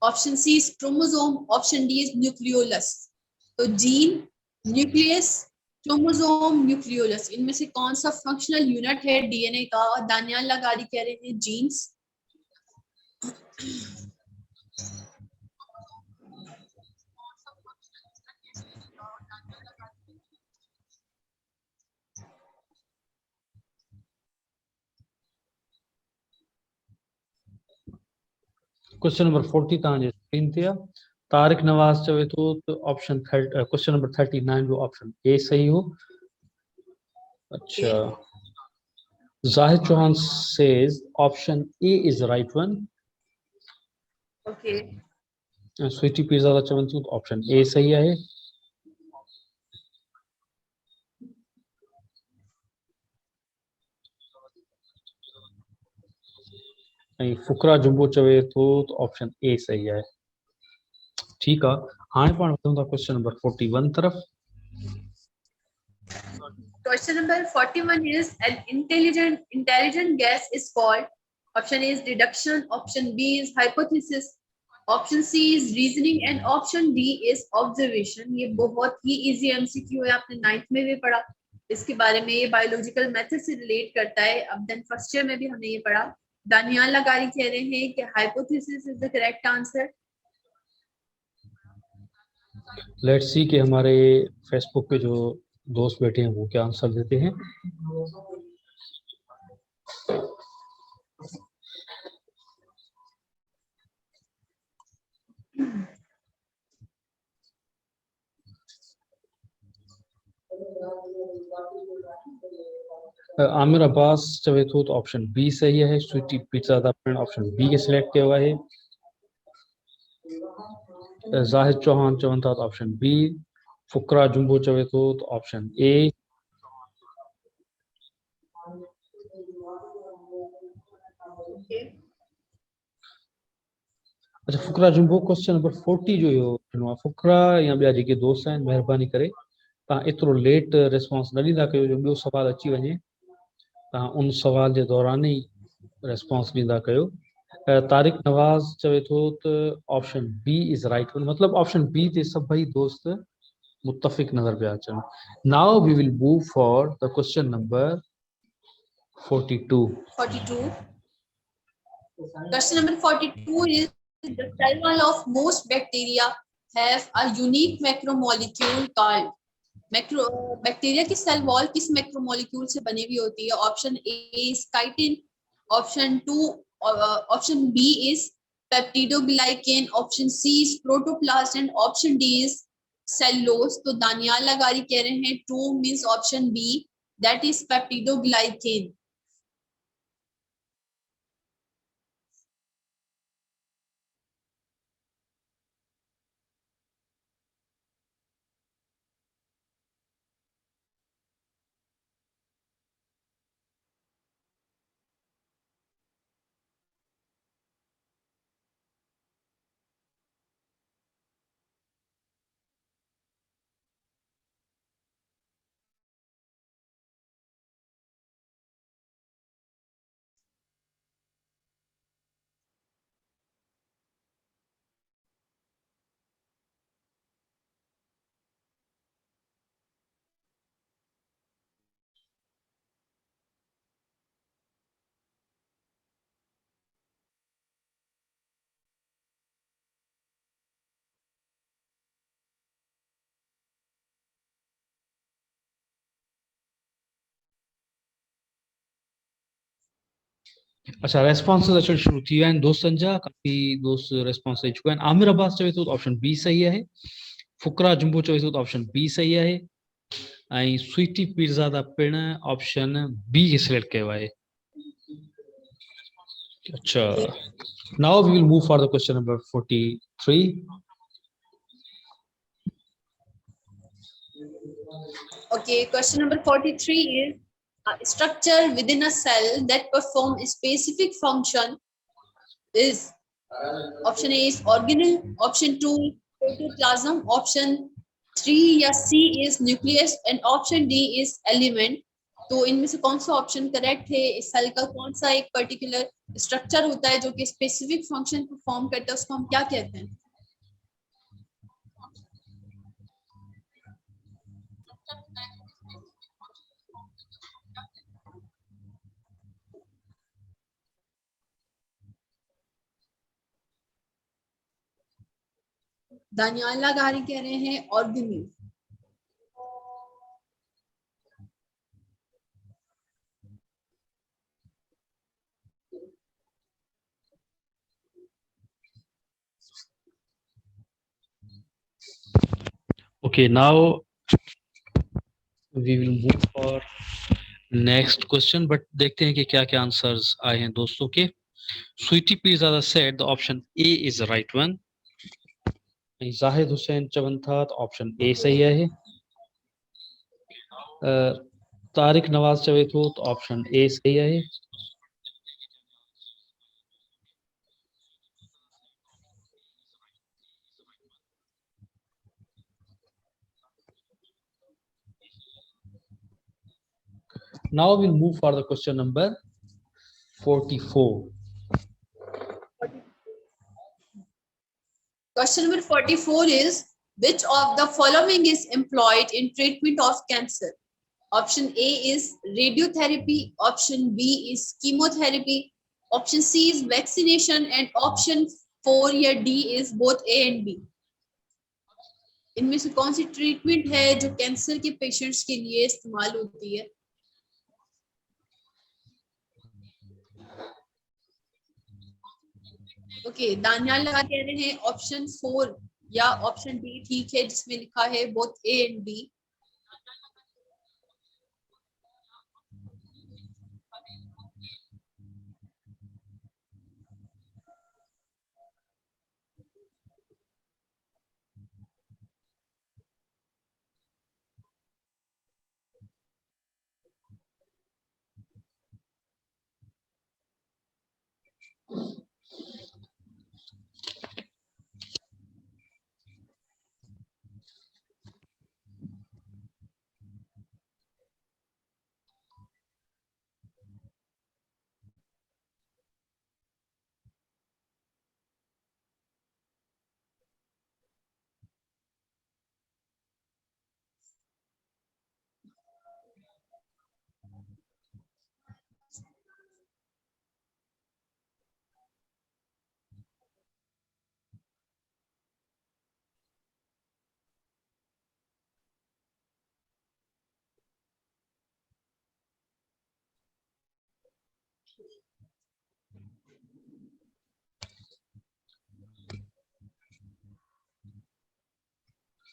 option C is chromosome, option D is nucleolus। तो gene, nucleus, chromosome, nucleolus, इनमें से कौन सा functional unit है DNA का? दानियाल लगारी कह रहे हैं जीन्स। क्वेश्चन नंबर 40 तव्हांजे स्क्रीन ते आहे। तारिक नवाज चवे थो त ऑप्शन क्वेश्चन नंबर 39 जो ऑप्शन ए सही हो। अच्छा, Zahid Chauhan says option A is the right one. Okay, Sweety pizza चवनि थियूं त ऑप्शन ए सही आहे। ऐं फुकरा जुंबो चवे थो त ऑप्शन ए सही आहे। ठीकु आहे, हाणे पाण वधूं था क्वेश्चन नंबर 41 तरफ़। Question number 41 is an intelligent guess is called option A is deduction, option B is hypothesis, option C is reasoning and option D is observation। ये बहुत ही इजी एमसीक्यू है, आपने 9th में भी पढ़ा इसके बारे में। ये बायोलॉजिकल मेथड से रिलेट करता है। अब देन फर्स्ट ईयर में भी हमने ये पढ़ा। दानियाल लगारी कह रहे हैं कि hypothesis is the correct answer. Let's see कि हमारे फेसबुक पे जो दोस्त बैठे हैं वो क्या आंसर देते हैं। आमिर अब्बास चवे थो तो ऑप्शन बी सही है। स्वीटी पिज़्ज़ा ऑप्शन बी के सिलेक्ट किया हुआ है। जाहिद चौहान चवनि था तो ऑप्शन बी। फुकरा जुंबो चवे थो तो ऑप्शन ए। अच्छा, फुकरा जुंबो क्वेश्चन नंबर 40 जो इहो ॾिनो आहे। फुकरा या ॿिया जेके दोस्त आहिनि, महिरबानी करे तव्हां एतिरो लेट रिस्पॉन्स न ॾींदा कयो जो ॿियो सवाल अची वञे। तव्हां उन सवाल जे दौरान ई रिस्पॉन्स ॾींदा कयो। तारिक नवाज चवे थो त option B is right one, मतलब ऑप्शन बी ते सभई दोस्त मुत्तफ़िक नज़र पिया अचनि। Now we will move for the question number 42। Question number 42 is the cell wall of most bacteria have a unique macromolecule called bacteria की सेल वॉल किस मैक्रोमोलेक्यूल से बनी हुई होती है? Option A is chitin, option option B is peptidoglycan, option C is protoplast and option D is cellulose. तो दानियाल लगारी कह रहे हैं true means option B, that is peptidoglycan. अच्छा रेस्पॉन्सेज अच्छा शुरू थी वैन दोस्त संजा काफी दोस्त रेस्पॉन्स दे चुका है आमिर अब्बास चवे तो ऑप्शन बी सही है फुकरा जुंबो चवे तो ऑप्शन बी सही है आई स्वीटी पीरज़ादा पिण ऑप्शन बी के सिलेक्ट कयो आहे अच्छा Okay. now we will move for the question number 43 Okay, question number 43 is a structure within a cell that perform a specific function is option A is organelle, option 2 protoplasm, option 3 या C is nucleus and option D is element. तो इनमें से कौन सा option correct है इस cell का कौन सा एक पर्टिकुलर स्ट्रक्चर होता है जो कि स्पेसिफिक फंक्शन परफॉर्म करता है उसको हम क्या कहते हैं दानियाल लगारी कह रहे हैं organelle okay now we will move for next question but देखते हैं कि क्या क्या आंसर्स आए हैं दोस्तों के Sweety Pirzada said the option A is the right one Zahid Hussain Chyavan था तो ऑप्शन ए सही है तारिक नवाज चवे थो तो ऑप्शन ए सही है now we'll move for the question number 44 Question number 44 is which of the following is employed in treatment of cancer? Option A is radiotherapy, option B is chemotherapy, option C is vaccination and option 4 या D is both A and B. इनमें से कौन seed treatment है जो cancer के patients के लिए इस्तेमाल होती है ओके दानियाल लगा कह रहे हैं ऑप्शन 4 या ऑप्शन डी ठीक है जिसमें लिखा है बोथ ए एंड बी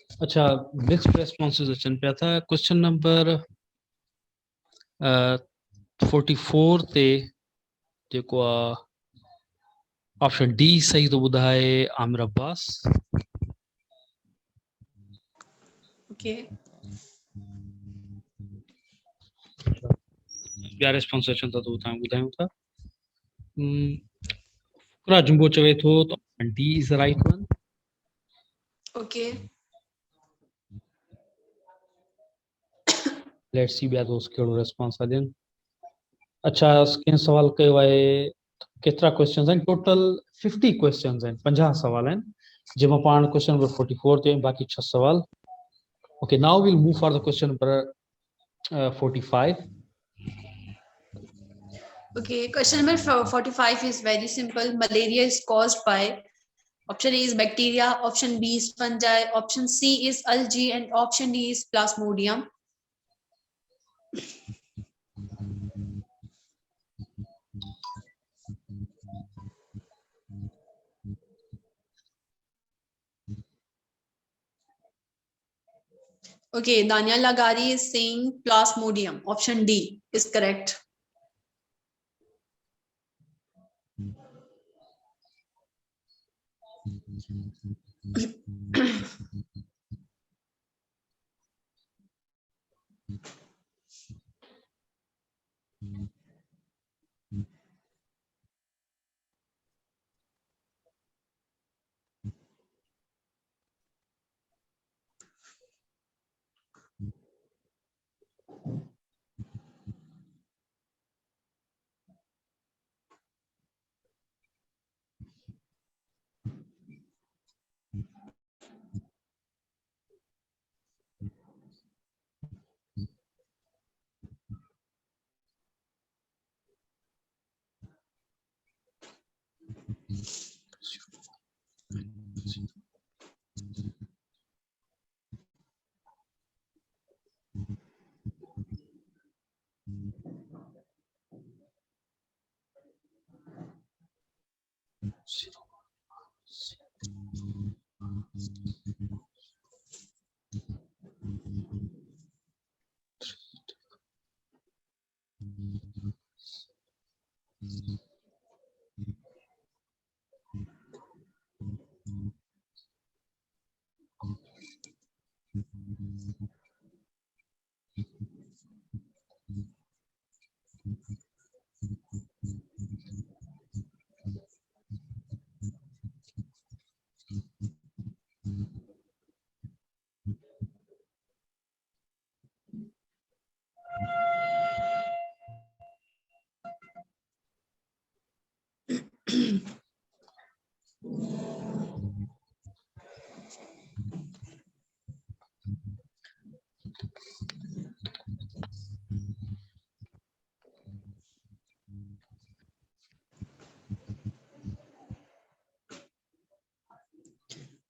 अच्छा मिक्स्ड रेस्पॉन्सेज अचनि पिया था क्वेश्चन नंबर 44 ते जेको आहे ऑप्शन डी सही तो ॿुधाए आमिर अब्बास ओके ॿिया रेस्पॉन्स अचनि था त उहो तव्हां ॿुधायूं था फुकरा जुंबो चवे थो त option D is the right one okay let's see ॿिया दोस्त कहिड़ो रेस्पॉन्स था ॾियनि अच्छा कंहिं सवाल कयो आहे केतिरा क्वेश्चन आहिनि टोटल 50 क्वेश्चन आहिनि 50 सवाल आहिनि जंहिंमां पाण क्वेश्चन नंबर 44 ते बाक़ी 6 सवाल okay now will move for the question number 45 Okay, question number 45 is very simple. Malaria is caused by option A is bacteria, option B is fungi, option C is algae, and option D is plasmodium. Okay, Daniel Lagari is saying Plasmodium. Option D is correct.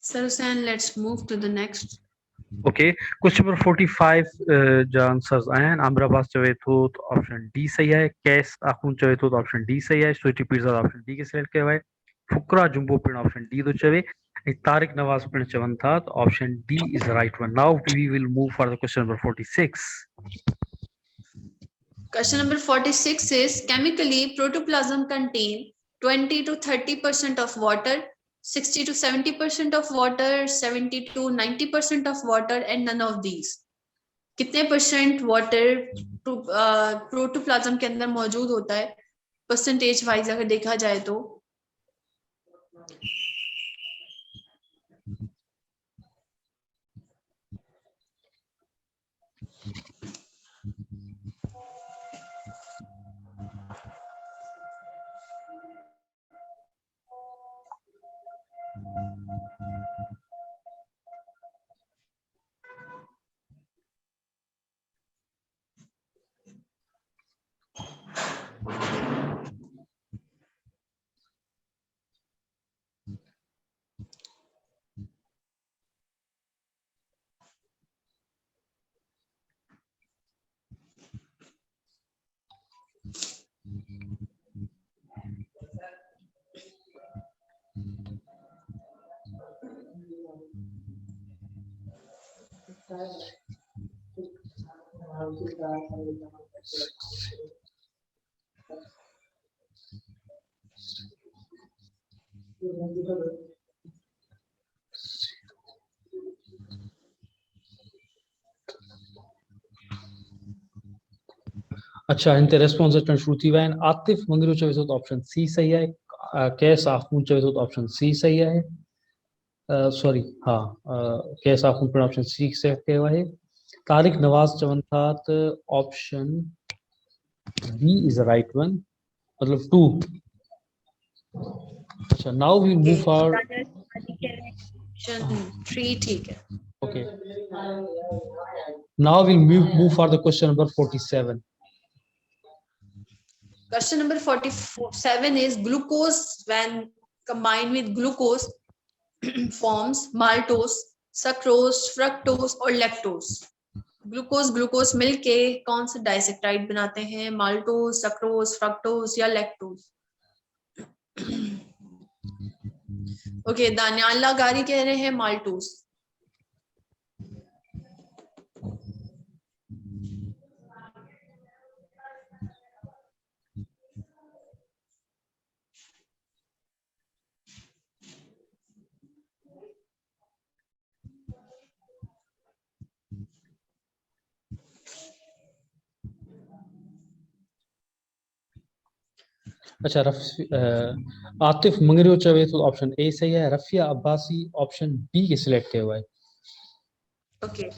Sir Hussain, let's move to the next. Okay, question number 45 जो answers आए हैं आम्रपास चवेथोत option D सही है, कैस आखून चवेथोत option D सही है, Sweety pizza option D के select किया हुआ है, फुकरा जुम्बो पिण ऑप्शन डी तो चवे, तारिक नवाज पिण चवन था option D is right one. Now we will move for the question number 46. Question number 46 is chemically protoplasm contain 20 to 30% of water, 60 to 70% of water, 70 to 90% of water, and none of these. कितने percent water protoplasm के अंदर मौजूद होता है percentage wise अगर देखा जाए तो? अच्छा, इनते रेस्पॉन्स अचण शुरू थी विया आहिनि. आतिफ मंगरू चवे थो त ऑप्शन सी सही आहे. कैस आखून चवे थो त ऑप्शन सी सही आहे. सॉरी, हाँ, कैस आखून पिण ऑप्शन सी सिलेक्ट कयो आहे. तारिक नवाज चवनि था त option B is right one, मतलब 2. अच्छा, now we move for. Option 3 ठीक है. Okay. Now we'll move for the question number 47. Question number 47 is glucose when combined with glucose forms maltose, sucrose, fructose और lactose. ग्लूकोज मिलके कौन सा डाइसेक्टाइड बनाते हैं? माल्टोज, सक्रोज, फ्रक्टोज या लैक्टोज? ओके, दानियाल लगारी कह रहे हैं माल्टोज. अच्छा, आतिफ मंगरियो चवे तो ऑप्शन ए सही है। रफिया अब्बासी ऑप्शन बी के सिलेक्ट कयो आहे। Okay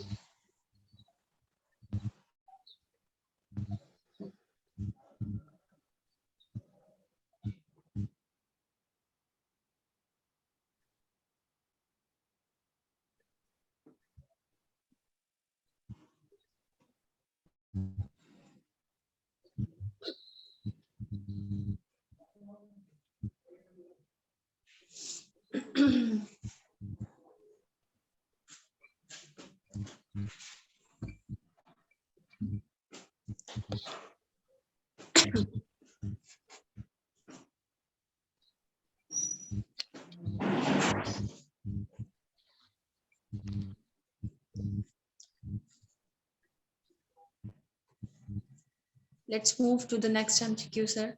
Let's move to the next MCQ, sir.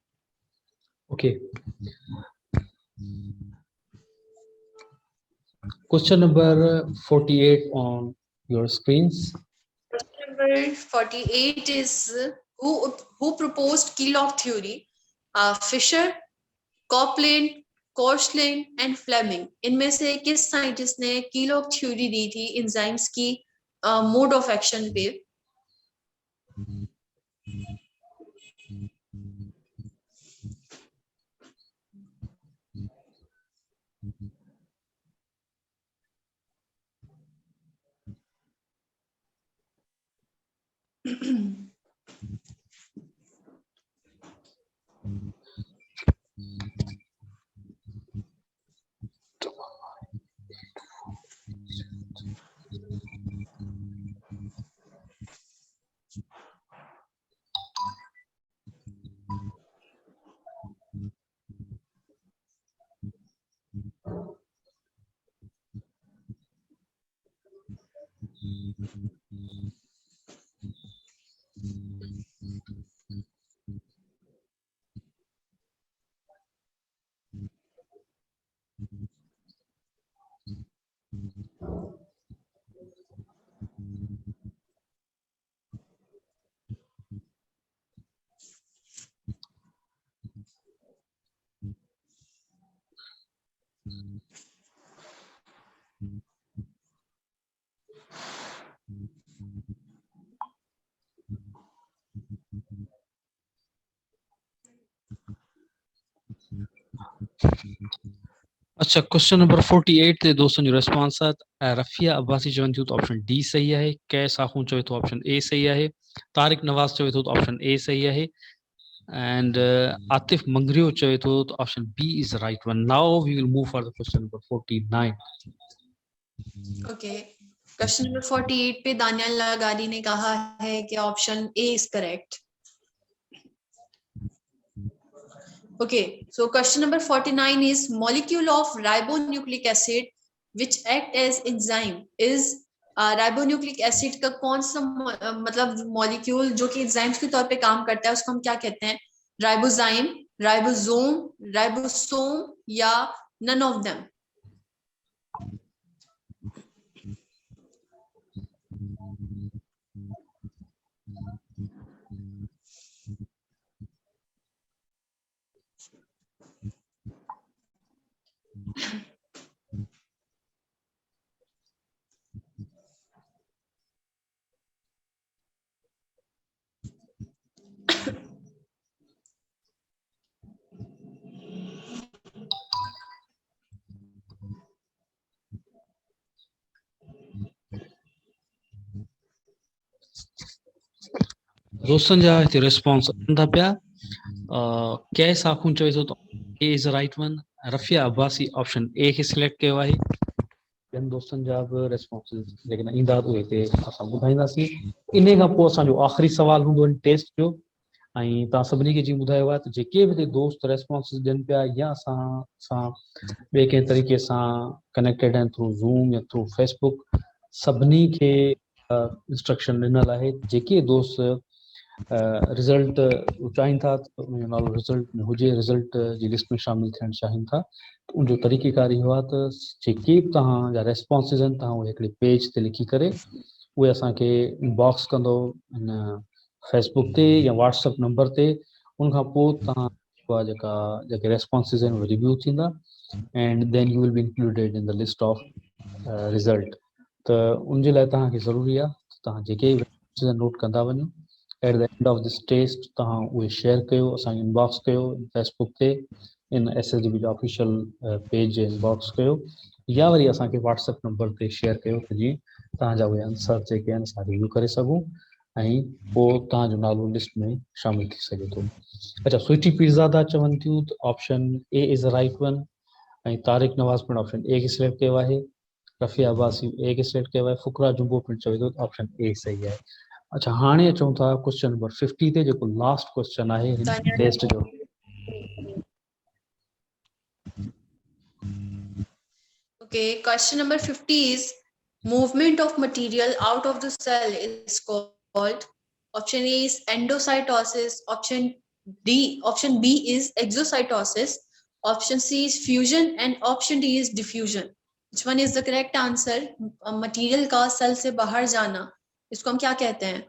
Okay. Question number 48 on your screens. Question number 48 is who proposed key-lock theory? Fisher, Copeland, Korsling and Fleming. इनमें से किस scientist ने की-लॉक theory दी थी enzymes की mode of action पे? अच्छा, question number 48 ते दोस्तन जो रिस्पॉन्स आहे। रफिया अब्बासी चवनि थियूं त ऑप्शन डी सही आहे। कैस आखूं चवे थो ऑप्शन ए सही आहे। तारिक नवाज चवे थो त ऑप्शन ए सही आहे। एंड आतिफ मंगरियो चवे थो त option B is right one. Now we will move for the question number 49। Okay question number 48 पे दानियाल लगारी ने कहा है कि option A is correct. Okay, so question number 49 is molecule of ribonucleic acid which act as enzyme is ribonucleic acid का कौन सा मतलब molecule जो कि एंजाइम्स के तौर पे काम करता है उसको हम क्या कहते हैं? राइबोजाइम, राइबोसोम, राइबोसोम या नन ऑफ देम? दोस्तन जा हिते रिस्पॉन्स था पिया। कैस आखूं चवे थो त A is right one. Rafia Abbasi option A खे सिलेक्ट कयो आहे। ॿियनि दोस्तनि जा बि रिस्पॉन्सिस जेके ईंदा उहे हिते असां ॿुधाईंदासीं। इन खां पोइ असांजो आख़िरी सुवाल हूंदो टेस्ट जो। ऐं तव्हां सभिनी खे जीअं ॿुधायो आहे त जेके बि हिते दोस्त रिस्पॉन्सिस ॾियनि पिया या असां ॿिए कंहिं तरीक़े सां कनेक्टेड आहिनि थ्रू ज़ूम या थ्रू फेसबुक, सभिनी खे इंस्ट्रक्शन ॾिनल आहे। जेके दोस्त रिज़ल्ट चाहिनि था उनजो नालो रिज़ल्ट में हुजे, रिज़ल्ट जी लिस्ट में शामिल थियणु चाहिनि था, उनजो तरीक़ेकार इहो आहे त जेके बि तव्हांजा रेस्पॉन्सिस आहिनि तव्हां उहे हिकिड़े पेज ते लिखी करे उहे असांखे इनबॉक्स कंदो फेसबुक ते या व्हाट्सएप नंबर ते। उनखां पोइ तव्हां हुआ जेके रेस्पॉन्सेस आहिनि उहे रिव्यू थींदा and then you will be included in the list of result. त उनजे लाइ तव्हांखे ज़रूरी आहे तव्हां जेके नोट कंदा वञो। At the end of this test तव्हां उहे शेयर कयो, असांखे इनबॉक्स कयो फेसबुक ते इन SSDB जो ऑफिशियल पेज जे इनबॉक्स कयो, या वरी असांखे व्हाट्सएप नंबर ते शेयर कयो त जीअं तव्हांजा उहे आंसर जेके आहिनि असां रिव्यू करे सघूं ऐं पोइ तव्हांजो नालो लिस्ट में शामिल थी सघे थो। अच्छा, स्वीटी पीरज़ादा चवनि थियूं त option A is the right one ऐं तारिक नवाज़ पिणु ऑप्शन ए खे सिलेक्ट कयो आहे, रफ़िया अब्बासी ए खे सिलेक्ट कयो आहे, फुकरा जुंबो पिणु चवे थो ऑप्शन ए सही आहे। अच्छा, हाणे अचूं था क्वेश्चन नंबर 50 ते जेको लास्ट क्वेश्चन आहे हिन टेस्ट जो। Okay, question number 50 is movement of material out of the cell is called, option A is endocytosis, option B is exocytosis, option C is fusion and option D is diffusion. Which one is the correct answer? Material का cell से बाहर जाना, इसको हम क्या कहते हैं?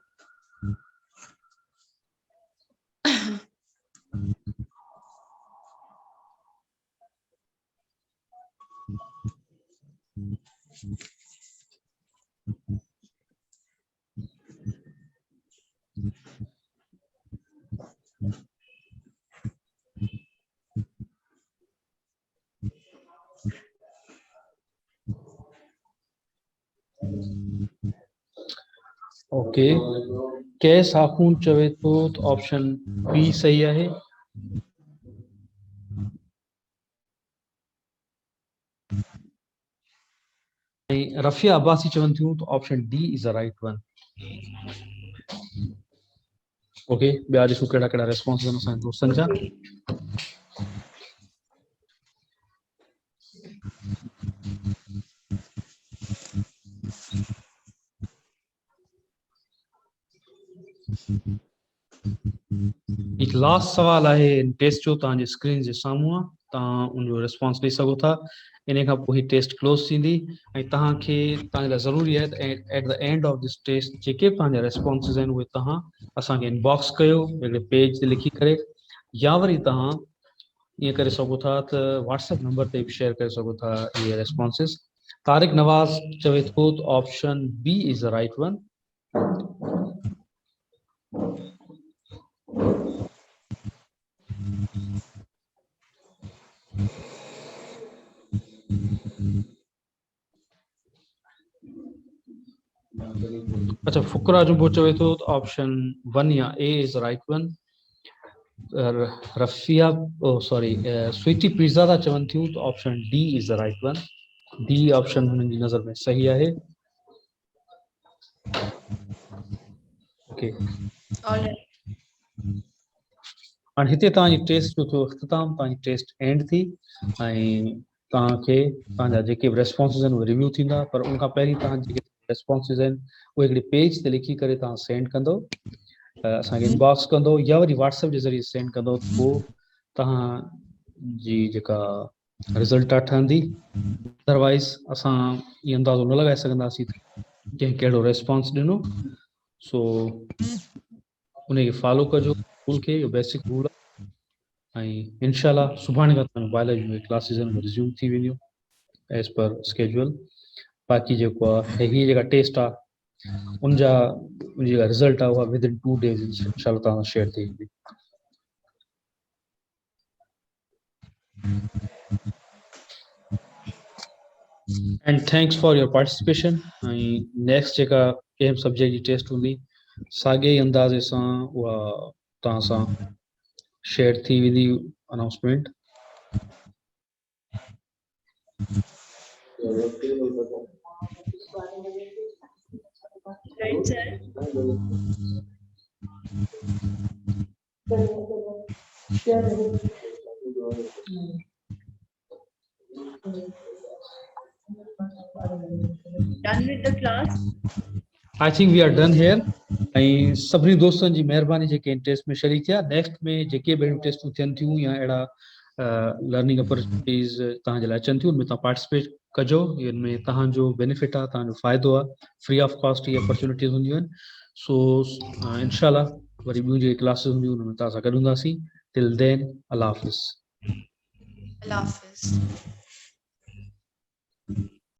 Okay, कैस आखून चवे थो त ऑप्शन बी सही आहे। ऐं रफ़िया अब्बासी चवनि थियूं त option D is the right one. Okay, ॿिया ॾिसूं कहिड़ा कहिड़ा रेस्पॉन्स आहिनि असांजे दोस्तनि जा। हिकु लास्ट सवाल आहे टेस्ट जो, तव्हांजे स्क्रीन जे साम्हूं आहे, तव्हां उनजो रिस्पॉन्स ॾेई सघो था। इन खां पोइ ही टेस्ट क्लोज थींदी ऐं तव्हांखे तव्हांजे लाइ ज़रूरी आहे त at the end of this test जेके बि तव्हांजा रेस्पॉन्सिस आहिनि उहे तव्हां असांखे इनबॉक्स कयो हिकिड़े पेज ते लिखी करे, या वरी तव्हां ईअं करे सघो था त व्हाट्सएप नंबर ते बि शेयर करे सघो था इहे रेस्पॉन्सिस। तारिक नवाज़ चवे थो त option B is the right one. अच्छा, फुकरा जुंबो चवे थो त ऑप्शन 1 या A is the right one. Rafia Sweetie Pirzada चवनि थियूं त option D is the right one. D option हुननि जी नज़र में सही आहे। ओके, हाणे हिते तव्हांजी टेस्ट जो थियो इख़्तिताम, तव्हांजी टेस्ट एंड थी ऐं तव्हांखे तव्हांजा जेके बि रेस्पॉन्सिस आहिनि उहे रिव्यू थींदा, पर उनखां पहिरीं तव्हां जेके रेस्पॉन्सिस आहिनि उहे हिकिड़े पेज ते लिखी करे तव्हां सेंड कंदो, असांखे इनबॉक्स कंदो या वरी व्हाट्सएप जे ज़रिए सेंड कंदो, पोइ तव्हांजी जेका रिज़ल्ट आहे ठहंदी। अदरवाइज़ असां इहो अंदाज़ो न लॻाए सघंदासीं कंहिं कहिड़ो रेस्पॉन्स ॾिनो। सो उनखे फॉलो कजो, रूल खे, इहो बेसिक रूल आहे ऐं इंशाल्लाह सुभाणे खां तव्हां बायोलॉजी में क्लासिस आहिनि रिज़्यूम थी वेंदियूं एज़ पर स्केड्यूल। बाक़ी जेको आहे हीअ जेका टेस्ट आहे उनजी जेका रिज़ल्ट आहे उहा विदिन 2 days इंशाल्लाह तव्हां सां शेयर थी वेंदी। And thanks for your participation. ऐं नेक्स्ट जेका कंहिं सब्जेक्ट जी टेस्ट हूंदी साॻे ई अंदाज़े सां उहा तव्हां सां शेयर थी वेंदी announcement. Right, sir. Done with the class? I think we are done here. ऐं सभिनी दोस्तनि जी महिरबानी जेके इन टेस्ट में शरीक थिया। नेक्स्ट में जेके बि टेस्टूं थियनि थियूं या अहिड़ा लर्निंग अपॉर्चुनिटीज़ तव्हांजे लाइ अचनि थियूं उनमें तव्हां पार्टिसिपेट कजो। इनमें तव्हांजो बेनिफिट आहे, तव्हांजो फ़ाइदो आहे, फ्री ऑफ कॉस्ट इहे अपॉर्चुनिटीज़ हूंदियूं आहिनि। सो इंशाल्लाह वरी ॿियूं जेके क्लासिस हूंदियूं उनमें तव्हां सां गॾु हूंदासीं। Till then, Allah Hafiz. Allah Hafiz.